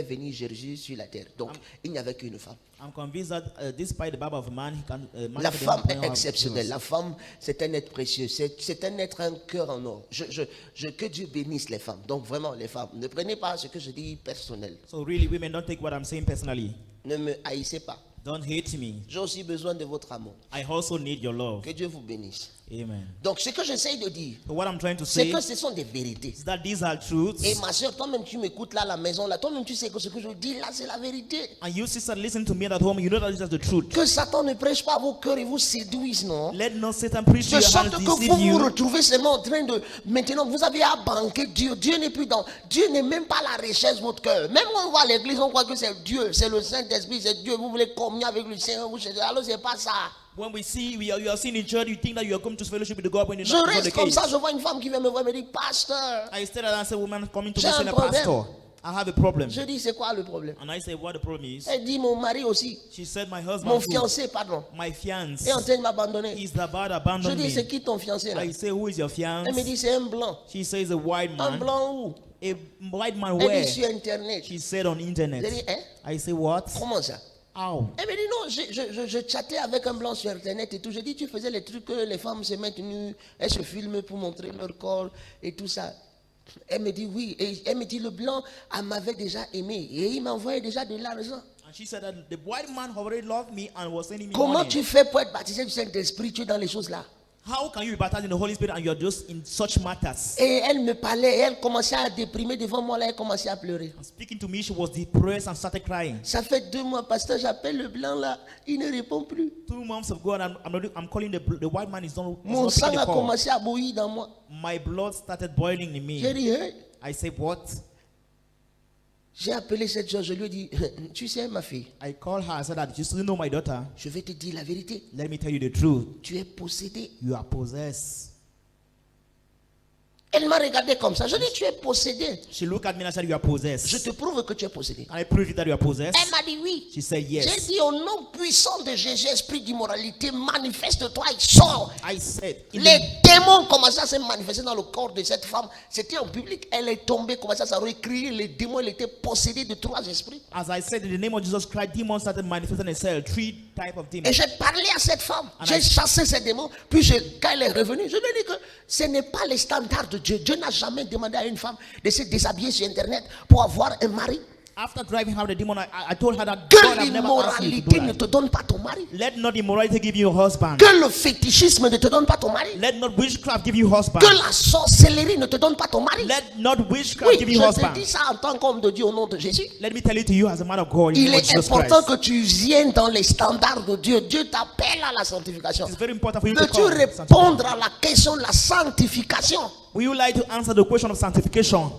venir Jésus sur la terre. Donc, il n'y avait qu'une femme. I'm convinced that despite the barb of a man, he can. La femme est exceptionnelle. La femme, c'est un être précieux. C'est un être, un cœur en or. Que Dieu bénisse les femmes. Donc, vraiment, les femmes, ne prenez pas ce que je dis personnel. So really, women, don't take what I'm saying personally. Ne me haïssez pas. Don't hate me. J'ai aussi besoin de votre amour. I also need your love. Que Dieu vous bénisse. Amen. Donc, ce que j'essaye de dire, So what I'm trying to c'est say que ce sont des vérités. is that these are truths. Et ma soeur, toi-même, tu m'écoutes là à la maison, là. Toi-même, tu sais que ce que je dis là, c'est la vérité. And you, sister, listen to me at home. You know that this is the truth. Que Satan ne prêche pas à vos cœurs et vous séduise, non? Let not Satan preach to De your sorte heart, que vous deceive vous you. retrouvez seulement en train de... Maintenant, vous avez à banquer Dieu. Dieu n'est plus dans... Dieu n'est même pas la recherche de votre cœur. Même quand on va à l'église, on croit que c'est Dieu. C'est le Saint-Esprit, c'est Dieu. Vous voulez communier avec le Seigneur. Vous cherchez. Alors, c'est pas ça. When we see you are seen in church, you think that you are coming to fellowship with the God when you're Je not. It's not reste the comme case. ça, je vois une femme qui vient me voir et me dit, pasteur. I stayed and I said, woman coming to J'ai me un saying, problème. pastor, I have a problem. Je dis, c'est quoi le problème? And I said, what the problem is? Elle dit, mon mari aussi. She said, my Mon husband, too, fiancé, pardon. my fiance, Est en train de m'abandonner. is about to Je abandon dis, c'est me. qui ton fiancé là? I say, who is your Elle me fiance? dit, c'est un blanc. She says, a white Un man. blanc où? A white man Elle where? dit, sur Internet. She said on Je dis, internet. hein? I say, what? Comment ça? How? Elle me dit non, je chattais avec un blanc sur internet et tout. Je dis tu faisais les trucs que les femmes se mettent nues, elles se filment pour montrer leur corps et tout ça. Elle me dit oui. Et elle me dit le blanc m'avait déjà aimé et il m'envoyait déjà de l'argent. And she said that the white man already loved me and was sending me Comment money. tu fais pour être baptisé du Saint-Esprit? Tu es dans les choses là. How can you be baptized in the Holy Spirit and you are just in such matters? Et elle me parlait, et elle commençait à déprimer devant moi là, elle commençait à pleurer. And speaking to me, she was depressed and started crying. Ça fait 2 mois, pasteur, j'appelle le blanc là, il ne répond plus. 2 months of God, I'm calling the white man is not Mon sang picking the a call. commencé à bouillir dans moi. My blood started boiling in J'ai me. dit, hey. I said, what? J'ai appelé cette chose, je lui ai dit, tu sais ma fille, I called her. I said that you still know my daughter. je vais te dire la vérité. Let me tell you the truth. Tu es possédé. You are possessed. Elle m'a regardé comme ça. Je dis, tu es possédé. She looked at me and said, you are Je possessed. te prouve que tu es possédé. Can I prove it that you are possessed? Elle m'a dit oui. She said J'ai yes. dit au nom puissant de Jésus, esprit d'immoralité, manifeste-toi et sors. I said, in Les the, démons commençaient à se manifester dans le corps de cette femme. C'était en public. Elle est tombée, commençait à crier. Les démons, elle était possédée de 3 esprits. as I said, in the name of Jesus Christ, demons started manifesting themselves. 3 types of Et demons. j'ai parlé à cette femme. And J'ai I- chassé ces démons. Puis quand elle est revenue, je lui ai dit que ce n'est pas les standards de Dieu. Dieu n'a jamais demandé à une femme de se déshabiller sur Internet pour avoir un mari. After driving out the demon, I told her that Que God have never asked you to l'immoralité do ne that. te donne pas ton mari. Let not immorality give you a husband. Que le fétichisme ne te donne pas ton mari. Let not witchcraft give you husband. Que la sorcellerie ne te donne pas ton mari. Let not witchcraft Oui, give je you te husband. dis ça en tant qu'homme de Dieu au nom de Jésus. Let me tell it to you as a man of God. In Il the name of est Jesus important Christ. que tu viennes dans les standards de Dieu. Dieu t'appelle à la sanctification. It's very important for you to Veux-tu come. répondre à la question de la sanctification? Will you like to answer the question of sanctification?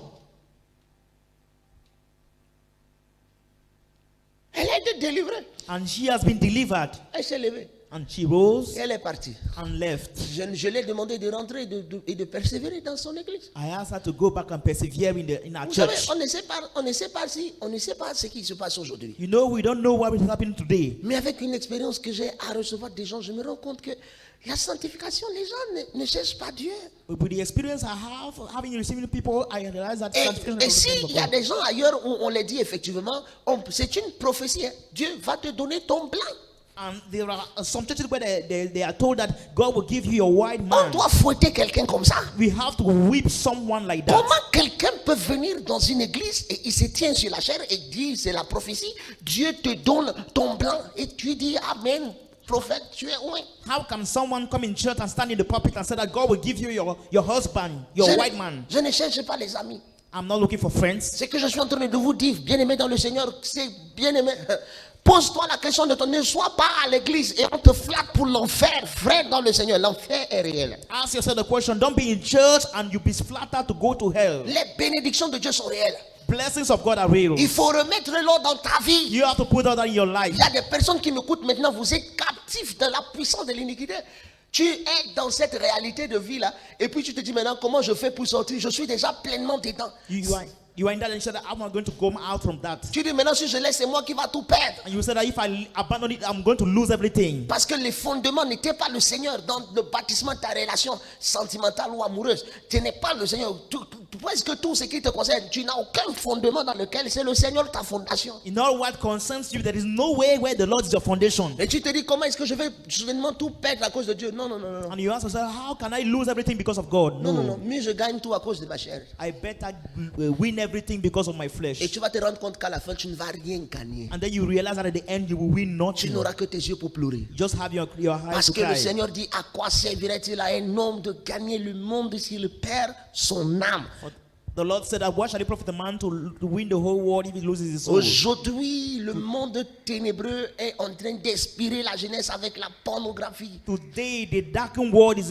Elle a été délivrée. And she has been delivered. Elle s'est levée. And she rose Et elle est partie. and left. Je lui ai demandé de rentrer et de persévérer dans son église. I asked her to go back and persevere in our Vous savez, church. on ne sait pas ce qui se passe aujourd'hui. You know, we don't know what is happening today. Mais avec une expérience que j'ai à recevoir des gens, je me rends compte que la sanctification, les gens ne cherchent pas Dieu. But with the experience I have, having receiving people, I realize that sanctification Et is the s'il kingdom y a of God. des gens ailleurs où on les dit effectivement, c'est une prophétie. Hein. Dieu va te donner ton blanc. And there are some churches where they are told that God will give you a white On man. doit fouetter quelqu'un comme ça. We have to whip someone like that. Comment quelqu'un peut venir dans une église et il se tient sur la chair et dit c'est la prophétie, Dieu te donne ton blanc et tu dis Amen, prophète, tu es où? How can someone come in church and stand in the pulpit and say that God will give you your husband, your white man? Je ne cherche pas les amis. I'm not looking for friends. Ce que je suis en train de vous dire, bien-aimé dans le Seigneur, c'est bien-aimé. Pose-toi la question de ton ne sois pas à l'église et on te flatte pour l'enfer. Frère dans le Seigneur, l'enfer est réel. Ask yourself the question. Don't be in church and you be flattered to go to hell. Les bénédictions de Dieu sont réelles. Blessings of God are real. Il faut remettre l'ordre dans ta vie. You have to put that in your life. Il y a des personnes qui m'écoutent maintenant, vous êtes captifs dans la puissance de l'iniquité. Tu es dans cette réalité de vie là, et puis tu te dis maintenant comment je fais pour sortir. Je suis déjà pleinement dedans. You are in that and you say that I'm not going to come out from that. Tu dis maintenant si je laisse, c'est moi qui va tout perdre. And you say that if I abandon it, I'm going to lose everything. Parce que les fondements n'étaient pas le Seigneur dans le bâtissement de ta relation sentimentale ou amoureuse. Tu n'es pas le Seigneur. Presque tout ce qui te concerne, tu n'as aucun fondement dans lequel c'est le Seigneur ta fondation. In all what concerns you, there is no way where the Lord is your foundation. Et tu te dis comment est-ce que je vais soudainement tout perdre à cause de Dieu? Non, non, non, non. And you ask yourself, how can I lose everything because of God? Non, non, non. Mieux je gagne tout à cause de ma chair. I better win everything because of my flesh. Et tu vas te rendre compte qu'à la fin, tu ne vas rien gagner. And then you realize that at the end you will win Tu nothing. n'auras que tes yeux pour pleurer. Just have your eyes Parce to que le cry. Seigneur dit, à quoi servirait-il à un homme de gagner le monde s'il perd son âme? The Lord said that what shall it profit a man to win the whole world if he loses his soul? Aujourd'hui, le monde ténébreux est en train d'inspirer la jeunesse avec la pornographie. Today, the darkened world is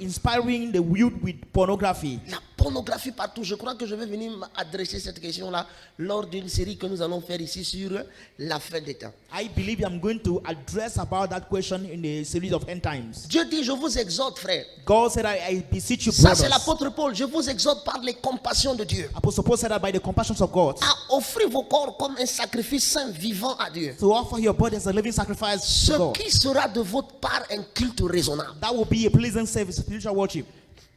inspiring the youth with pornography. La pornographie partout. Je crois que je vais venir m'adresser cette question-là lors d'une série que nous allons faire ici sur la fin des temps. I believe I'm going to address about that question in the series of end times. Dieu dit, je vous exhorte, frère. God said, I beseech you, Ça, c'est brothers. l'apôtre Paul. Je vous exhorte par les compassions de Dieu Apostle Paul said that by the compassions of God, à offrir vos corps comme un sacrifice saint vivant à Dieu. to offer your body as a living sacrifice Ce to God. qui sera de votre part un culte raisonnable. That will be a pleasant service, spiritual worship.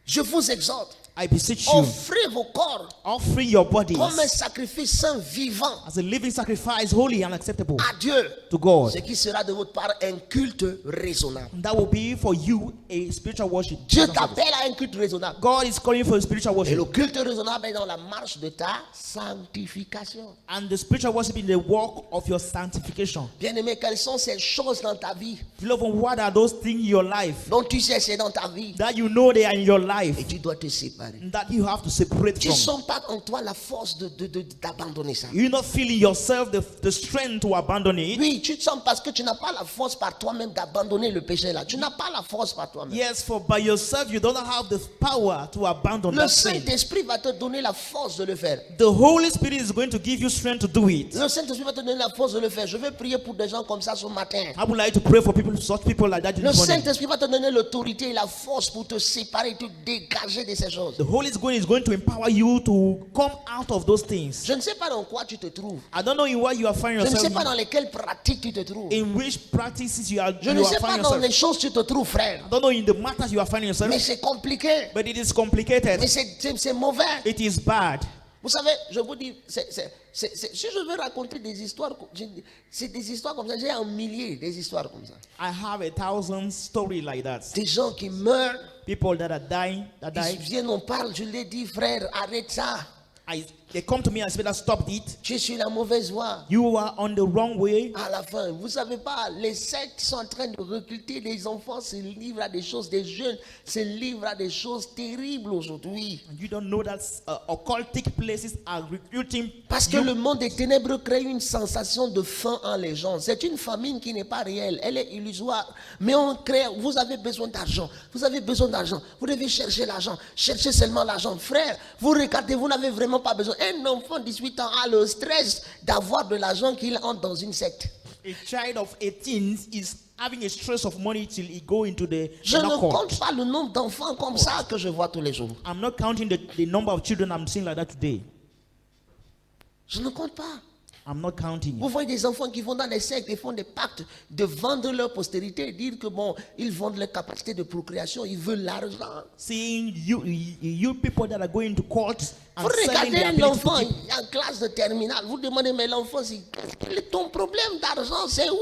Je vous exhorte, I beseech you, offrez vos corps offering your bodies comme un sacrifice saint vivant as a living sacrifice, holy and acceptable à Dieu. to God. Ce qui sera de votre part un culte raisonnable. And that will be for you a spiritual worship. Dieu t'appelle à un culte raisonnable. God is calling for a spiritual Et worship. le culte raisonnable est dans la marche de ta sanctification. And the spiritual worship in the work of your sanctification. Bien-aimé, quelles sont ces choses dans ta vie Beloved, what are those things in your life dont tu sais c'est dans ta vie that you know they are in your life et tu dois te séparer? and that you have to separate Tu ne from? sens pas en toi la force d'abandonner ça. You're not feeling yourself the strength to abandon it. Oui, tu te sens parce que tu n'as pas la force par toi-même d'abandonner le péché là. Tu n'as pas la force par toi-même. Yes, for by yourself you don't have the power to abandon Le that sin. Saint-Esprit va te donner la force de le faire. The Holy Spirit is going to give you strength to do it. Le Saint-Esprit va te donner la force de le faire. Je vais prier pour des gens comme ça ce matin. I would like to pray for people, such people like that Le this morning. Saint-Esprit va te donner l'autorité et la force pour te séparer, te dégager de ces choses. The Holy Spirit is going to empower you to come out of those things. Je ne sais pas dans quoi tu te trouves. I don't know in what you are finding Je ne sais yourself pas dans lesquelles pratiques tu te trouves. in which practices you are, Je you ne are sais pas finding dans les yourself. choses tu te trouves, frère. I don't know in the matters you are finding yourself, Mais c'est compliqué. but it is complicated. Mais c'est mauvais. It is bad. Vous savez, je vous dis, si je veux raconter des histoires, c'est des histoires comme ça. J'ai un millier des histoires comme ça. I have 1,000 stories like that. Des gens qui meurent, People that are dying, that ils die. viennent, on parle, je l'ai dit, frère, arrête ça. they come to me and say that stop it. Tu es sur la mauvaise voie. You are on the wrong way. À la fin, vous savez pas, les sectes sont en train de recruter des enfants, se livrent à des choses, des jeunes se livrent à des choses terribles aujourd'hui. And you don't know that occultic places are recruiting. Parce que le monde des ténèbres crée une sensation de faim en les gens. C'est une famine qui n'est pas réelle, elle est illusoire. Mais on crée, vous avez besoin d'argent, vous avez besoin d'argent, vous devez chercher l'argent, cherchez seulement l'argent. Frère, vous regardez, vous n'avez vraiment pas besoin. Un enfant de 18 ans a le stress d'avoir de l'argent qu'il entre dans une secte. A child of 18 is having a stress of money till he go into the Je ne narcotic. compte pas le nombre d'enfants comme ça que je vois tous les jours. I'm not counting the number of children I'm seeing like that today. Je ne compte pas. I'm not counting Vous it. voyez des enfants qui vont dans des sectes et font des pactes de vendre leur postérité, dire que bon, ils vendent leur capacité de procréation, ils veulent l'argent. Seeing you people that are going to courts and Vous selling regardez their un ability enfant to keep. en classe de terminale, vous demandez, mais l'enfant, quel est ton problème d'argent, c'est où?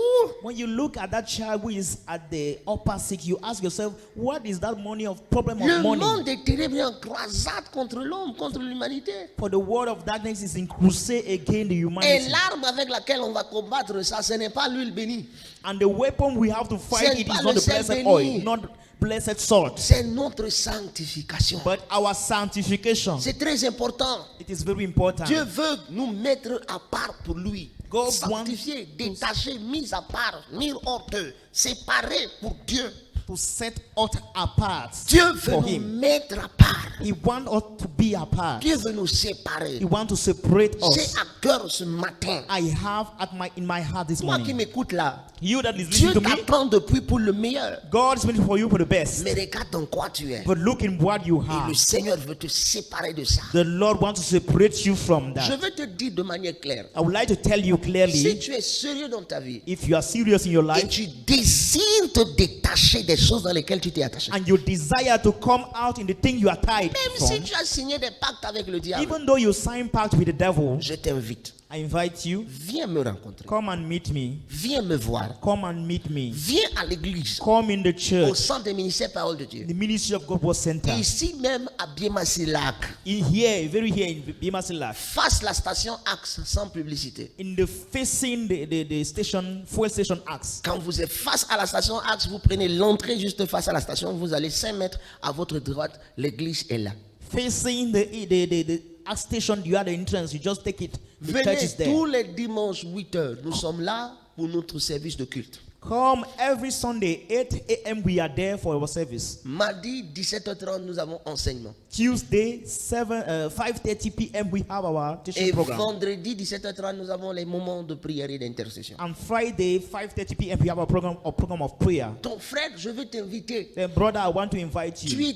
When you look at that child who is at the upper six, you ask yourself, what is that money of problem of Le money? monde des ténèbres est en croisade contre l'homme, contre l'humanité. For the world of darkness is in crusade against the Et humanity. l'arme avec laquelle on va combattre ça, ce n'est pas l'huile bénie. And the weapon we have to fight C'est it pas is le not the sel blessed béni. oil, not blessed salt, C'est notre sanctification. but our sanctification. C'est très important. It is very important. Dieu veut nous mettre à part pour lui. God Sanctifié, détaché, mis à part, mis hors d'eux, séparé pour Dieu. To set us apart Dieu veut for nous him. mettre à part. He wants us to be apart. Dieu veut nous séparer. He wants to separate J'ai us. à cœur ce matin. I have in my heart this Toi qui morning. m'écoutes là, You that is Dieu listening to me, t'attend depuis pour le meilleur. God is waiting for you for the best. Mais regarde dans quoi tu es. But look in what you Et have. le Seigneur veut te séparer de ça. The Lord wants to separate you from Je that. veux te dire de manière claire. I would like to tell you Si clearly, tu es sérieux dans ta vie if you are serious in your et life tu désires te détacher des choses dans lesquelles tu t'es attaché, and you desire to come out in the thing you are tied même si from, tu as signé des pactes avec le diable, even though you sign pact with the devil, je t'invite. I invite you, Viens me rencontrer. come and meet me. Viens me voir. Come and meet me. Viens à l'église. Come in the Au church. centre des ministères Parole de Dieu. The ministry of God was center. Ici même à Biemasilac. In here, very here in Bimasila, Face la station Axe sans publicité. in the facing the station, fuel station axe. Quand vous êtes face à la station Axe, vous prenez l'entrée juste face à la station. Vous allez 5 mètres à votre droite. L'église est là. Facing the axe station, you are the entrance. You just take it. The church Venez is there. tous les dimanches 8 heures. Nous sommes là pour notre service de culte. Come every Sunday, 8 a.m. We are there for our service. Mardi 17h30, nous avons enseignement. Tuesday, 5:30 p.m. we have our teaching Et program. vendredi 17h30, nous avons les moments de prière et d'intercession. And Friday, 5:30 p.m. we have a program of prayer. Ton frère, je veux t'inviter. Then, brother, I want to invite Tu you. es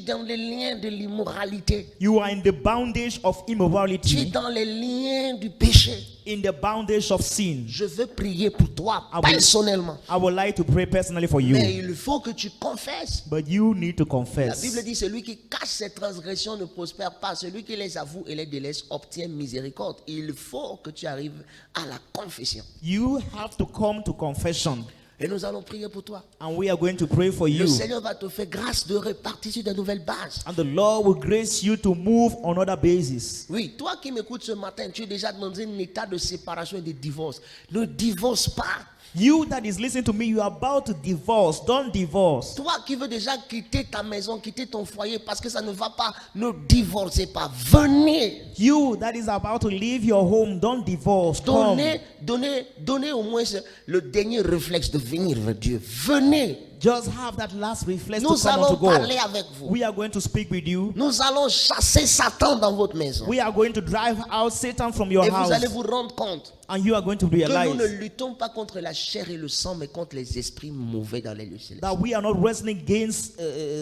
dans les liens de l'immoralité. You are in the bondage of Tu es immorality, dans les liens du péché. in the bondage of sin. Je veux prier pour toi Ah oui. personnellement. I would like to pray personally for Mais you, il faut que tu confesses. but you need to La confess. Bible dit, celui qui cache ses transgressions ne prospère pas. Celui qui les avoue et les délaisse obtient miséricorde. Il faut que tu arrives à la confession. You have to come to confession, Et nous allons prier pour toi. and we are going to pray for Le you. Seigneur va te faire grâce de repartir sur de nouvelles bases. And the Lord will grace you to move on other basis. Oui, toi qui m'écoutes ce matin, tu es déjà dans un état de séparation et de divorce. Ne divorce pas. You that is listening to me, you are about to divorce. Don't divorce. Toi qui veux déjà quitter ta maison, quitter ton foyer parce que ça ne va pas, ne divorcez pas. Venez. You that is about to leave your home, don't divorce. Come. Donnez au moins le dernier réflexe de venir vers Dieu. Venez. Just have that last reflex to Nous come allons unto parler God. avec vous. We are going to speak with you. Nous allons chasser Satan dans votre maison. We are going to drive out Satan from your Et vous house. allez vous rendre compte And you are going to que nous ne realize luttons pas contre la chair et le sang, mais contre les esprits mauvais dans les lieux célestes. that we are not wrestling against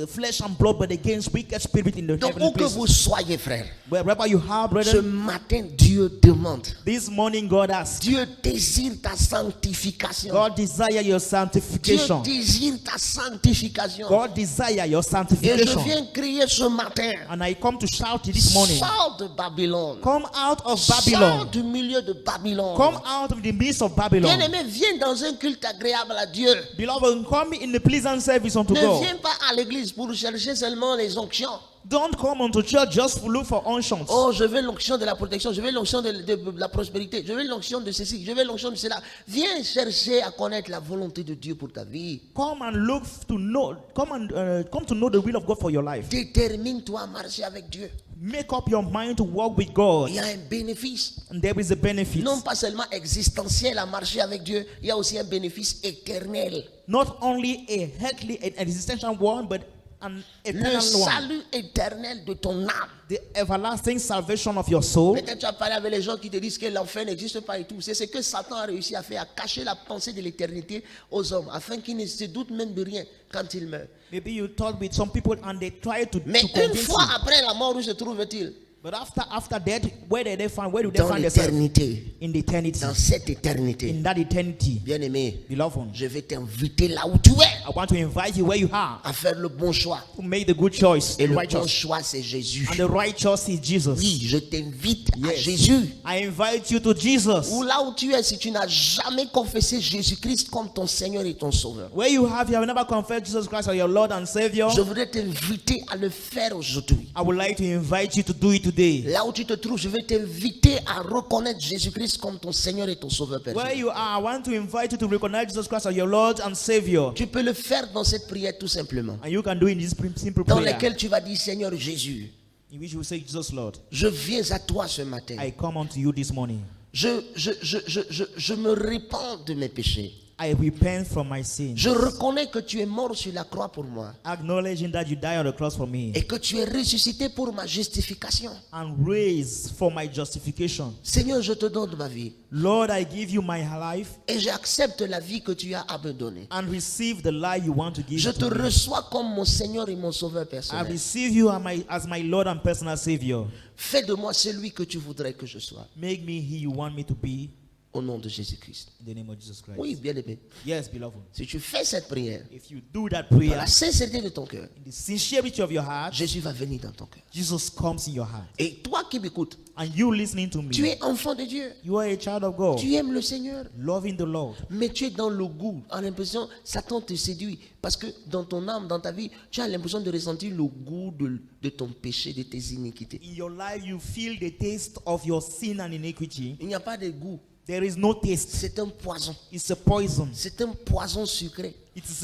flesh and blood, but against wicked spirit in the Donc, heavenly où que vous places. soyez, frère, Wherever you are, ce brethren, matin, Dieu demande. this morning God asks, Dieu désire ta sanctification. God desire your Dieu sanctification. désire ta sanctification. God desire your Et je sanctification. viens crier ce matin. And I come to shout this morning. Sors de Babylone. Come out of Sors Babylon. du milieu de Babylone. Come out of the midst of Babylon. Bien-aimé, viens dans un culte agréable à Dieu. Beloved, come in the pleasant service unto Ne God. viens pas à l'église pour chercher seulement les onctions. Don't come unto church just to look for unctions. Oh, je veux l'onction de la protection, je veux l'onction de la prospérité, je veux l'onction de ceci, je veux l'onction de cela. Viens chercher à connaître la volonté de Dieu pour ta vie. Come and look to know. Come to know the will of God for your life. Détermine-toi à marcher avec Dieu. Make up your mind to walk with God. Il y a un bénéfice, And there is a benefit. non pas seulement existentiel à marcher avec Dieu, il y a aussi un bénéfice éternel. Not only a earthly and existential one, but an Le eternal one. salut éternel de ton âme. The everlasting salvation of your soul. Peut-être tu as parlé avec les gens qui te disent que l'enfer n'existe pas et tout. C'est ce que Satan a réussi à faire, à cacher la pensée de l'éternité aux hommes, afin qu'ils ne se doutent même de rien quand ils meurent. Maybe you talk with some people and they try to Mais une convince fois you. après la mort, où se trouve-t-il? But after death, where do they find Dans themselves? l'éternité. In the eternity. Dans cette éternité. In that eternity. Bien-aimé, Beloved, je vais t'inviter là où tu es I want to invite you where you are à faire le bon choix. to make the good choice. Et The le right bon choice. choix, c'est Jésus. And the right choice is Jesus. Oui, je t'invite à Yes. Jésus. I invite you to Jesus. Ou là où tu es, si tu n'as jamais confessé Jésus-Christ comme ton Seigneur et ton Sauveur, Where you have never confessed Jesus Christ as your Lord and Savior, je voudrais t'inviter à le faire aujourd'hui. I would like to invite you to do it today. Là où tu te trouves, je vais t'inviter à reconnaître Jésus-Christ comme ton Seigneur et ton Sauveur Where personnel. you are, I want to invite you to recognize Jesus Christ as your Lord and Savior. Tu peux le faire dans cette prière tout simplement, And you can do it in this simple dans prayer, laquelle tu vas dire, Seigneur Jésus, in which you will say, Jesus Lord, je viens à toi ce matin. I come unto you this morning. Je me répands de mes péchés. I repent from my sins, Je reconnais que tu es mort sur la croix pour moi acknowledging that you died on the cross for me et que tu es ressuscité pour ma justification. and raised for my justification. Seigneur, je te donne ma vie Lord, I give you my life et j'accepte la vie que tu as à me donner. and receive the life you want to give Je te to me. reçois comme mon Seigneur et mon Sauveur I personnel. receive you as my Lord and personal Savior. Fais de moi celui que tu voudrais que je sois. Make me who you want me to be. Au nom de Jésus-Christ. In the name of Jesus Christ. Oui, bien aimé. Yes, beloved. Si tu fais cette prière, If you do that dans prayer la sincérité de ton cœur, in the sincerity of your heart, Jésus va venir dans ton cœur. Jesus comes in your heart. Et toi qui m'écoutes, And you listening to me, tu es enfant de Dieu. you are a child of God, Tu aimes le Seigneur. loving the Lord. Mais tu es dans le goût. En l'impression, Satan te séduit. Parce que dans ton âme, dans ta vie, tu as l'impression de ressentir le goût de ton péché, de tes iniquités. In your life, you feel the taste of your sin and iniquity. Il n'y a pas de goût. There is no taste. C'est un poison. It's a poison. C'est un poison sucré. It is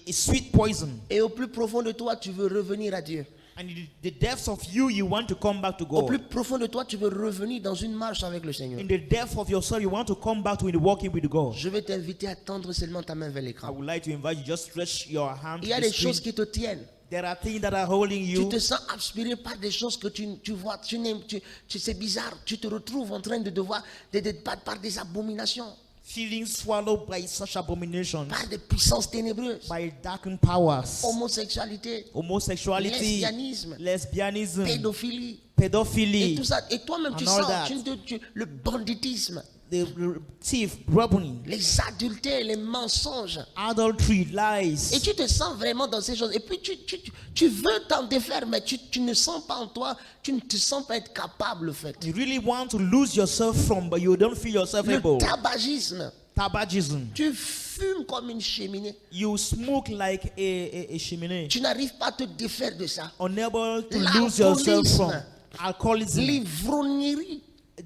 a sweet poison. Et au plus profond de toi, tu veux revenir à Dieu. And in the depths of you, you want to come back to Au plus God. profond de toi, tu veux revenir dans une marche avec le Seigneur. In the depth of your soul, you want to come back to walking with God. Je vais t'inviter à tendre seulement ta main vers I l'écran. would like to invite you, just stretch your hand Il to y a the des screen. choses qui te tiennent. There are things that are holding Tu you. te sens aspiré par des choses que tu vois, tu n'aimes, c'est bizarre. Tu te retrouves en train de devoir, par des abominations, Feeling swallowed by such abomination, par des puissances ténébreuses, by darkened powers, homosexualité, homosexuality, lesbianisme, lesbianism, pédophilie, et pedophilie, tout ça. Et toi-même, tu And all sens that. le banditisme, the thief, robbery, les adultères, les mensonges. adultery, Et lies. tu te sens vraiment dans ces choses. Et puis tu veux t'en défaire, mais tu ne sens pas en toi, tu ne te sens pas être capable, en fait. You really want to lose yourself from, but you don't feel yourself Le able. tabagisme. Tabagism. Tu fumes comme une cheminée. You smoke like a chimney. Tu n'arrives pas à te défaire de ça. Unable to lose yourself from alcoholism, L'ivrognerie,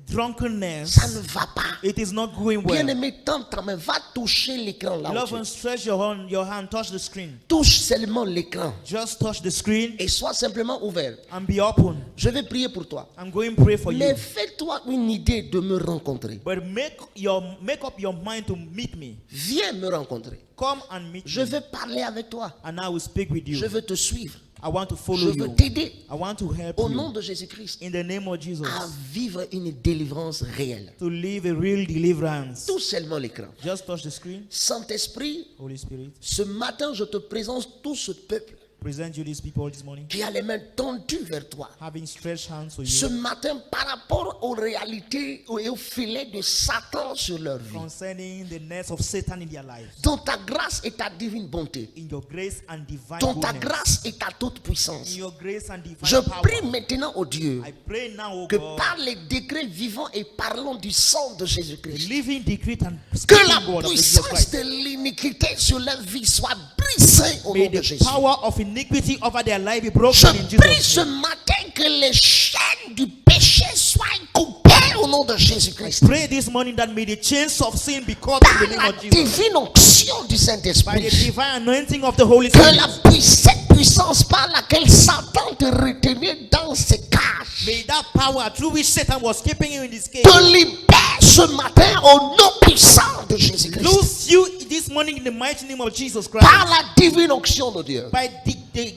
drunkenness. ça ne va pas. It is not going well. Bien-aimé, tends ta main, va toucher l'écran là. Love and stretch your hand, touch the screen. Touche seulement l'écran Just touch the screen et sois simplement ouvert. and be open. Je vais prier pour toi. I'm going to pray for you. Mais fais-toi une idée de me rencontrer. But make up your mind to meet me. Viens me rencontrer. Come and meet Je me. veux parler avec toi. And I will speak with Je you. veux te suivre. I want to Je follow veux you. t'aider I want to help au nom you. de Jésus-Christ In the name of Jesus. à vivre une délivrance réelle. To live a real deliverance. Tout seulement l'écran. Just touch the screen. Saint-Esprit, Holy Spirit. ce matin, je te présente tout ce peuple present you these people this morning, qui a les mains tendues vers toi. having stretched hands to Ce you matin, par rapport aux réalités et aux filets de Satan sur leur vie, concerning the nets of Satan in their lives. dans ta grâce et ta divine bonté, In your grace and divine dans ta goodness, grâce et ta toute in puissance, your grace and divine je power, prie maintenant au Dieu I pray now, O que God, par les décrets vivants et parlant du sang de the Jésus-Christ, living decree and que speaking la word of Jesus puissance Christ, de l'iniquité sur leur vie soit brisée au may nom de the Jésus. power of iniquity over their life be Je broken in prie Jesus' ce name. matin que les chaînes du péché soient coupées au nom de Jésus-Christ. Pray this morning that may the chains of sin be cut Par in the name la of Jesus. divine onction du By the Saint-Esprit. divine anointing of the Holy Que Spirit. cette puissance par laquelle Satan te retenait dans ses cages May that power through which Satan was keeping you in this cage te libère ce matin au nom puissant de Jésus-Christ. loose you this morning in the mighty name of Jesus Christ. Par la divine onction de Dieu. By the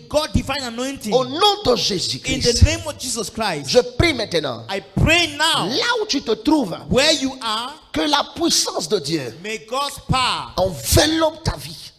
God divine anointing Au nom de in Jésus-Christ. the name of Jesus Christ. Je prie maintenant. I pray now Là où tu te trouves, where you are, que la puissance de Dieu may God's power enveloppe ta vie.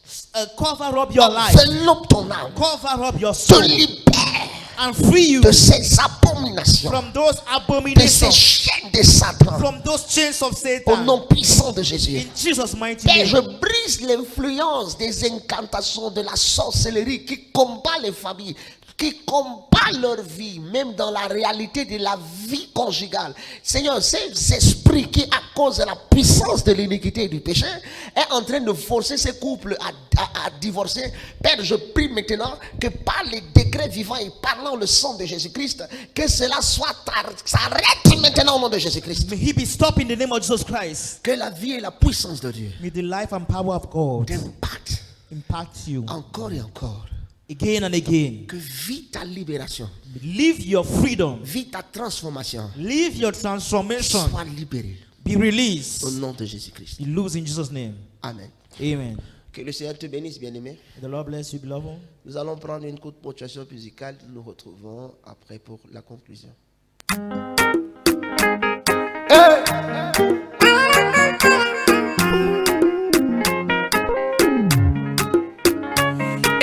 cover up your life, Enveloppe ton âme. cover up your Te soul, libère and free you de ces abominations. from those De ces abominations, chaînes de Satan. from those chains of Au Satan. nom puissant de Jésus. In Jesus' mighty Père, je name. brise l'influence des incantations de la sorcellerie qui combat les familles, qui combat leur vie, même dans la réalité de la vie conjugale. Seigneur, ces esprits qui, à cause de la puissance de l'iniquité et du péché, est en train de forcer ces couples à divorcer. Père, je prie maintenant que par les décrets vivants et parlant le sang de Jésus-Christ, que cela s'arrête maintenant au nom de Jésus-Christ. May he be stopped in the name of Jesus Christ. Que la vie et la puissance de Dieu May the life and power of God t'impactent impact you encore et encore. again and again. Que vit ta libération, Live your freedom. vit ta transformation, Live your transformation. sois libéré Be released. au nom de Jésus-Christ. Be loose in Jesus' name. Amen. Amen. Que le Seigneur te bénisse, bien-aimé. May the Lord bless you, beloved. Nous allons prendre une courte ponctuation musicale. Nous nous retrouvons après pour la conclusion.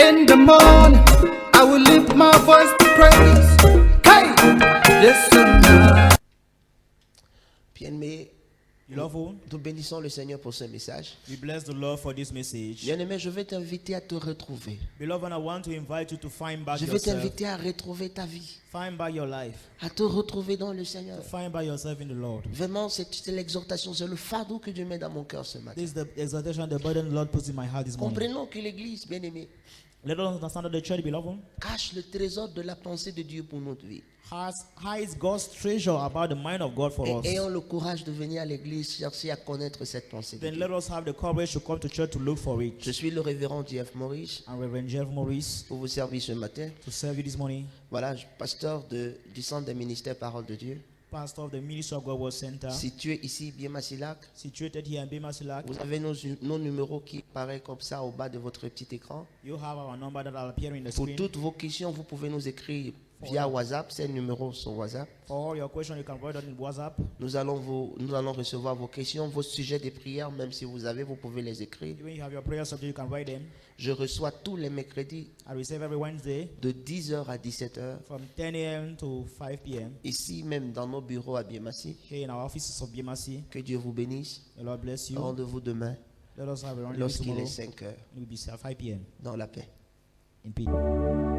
In the morning, I will lift my voice to praise. Hey, listen. Bien-aimé, Beloved, nous bénissons le Seigneur pour ce message. we bless the Lord for this message. Bien-aimé, je vais t'inviter à te retrouver. Beloved, I want to invite you to find back Je vais yourself. t'inviter à retrouver ta vie, Find back your life. à te retrouver dans le Seigneur. To find back yourself in the Lord. Vraiment, c'est l'exhortation, c'est le fardeau que Dieu met dans mon cœur ce matin. This is the exhortation, the burden the Lord puts in my heart this morning. Comprenons que l'Église, bien-aimé, Let us understand that the church, beloved, cache le trésor de la pensée de Dieu pour notre vie. hides God's treasure about the mind of God for Et us. ayons le courage de venir à l'église chercher à connaître cette pensée de Then Dieu. let us have the courage to come to church to look for it. Je suis le révérend Jeff Maurice And Reverend Jeff Maurice, pour vous servir ce matin. to serve you this morning, Voilà, pasteur du centre des ministères Parole de Dieu, pastor of the Ministry of God Word Center, situé ici, Biemasilac. situated here in Bimasilak. Vous avez nos numéros qui apparaissent comme ça au bas de votre petit écran. You have our number that will appear in the Pour screen. toutes vos questions, vous pouvez nous écrire via WhatsApp. Ces numéros sont WhatsApp. For all your questions, you can write on in WhatsApp. Nous allons recevoir vos questions, vos sujets de prière, même si vous avez, vous pouvez les écrire. Even you have your prayer subject, you can write them. Je reçois tous les mercredis I receive every Wednesday de 10h à 17h. from 10 a.m. to 5 p.m. Ici même dans nos bureaux à Biemasi. here in our offices of BMC. Que Dieu vous bénisse. The Lord bless you. Rendez-vous demain Let us have a rendezvous lorsqu'il tomorrow. est 5h It will be at 5 p.m. dans la paix. in peace.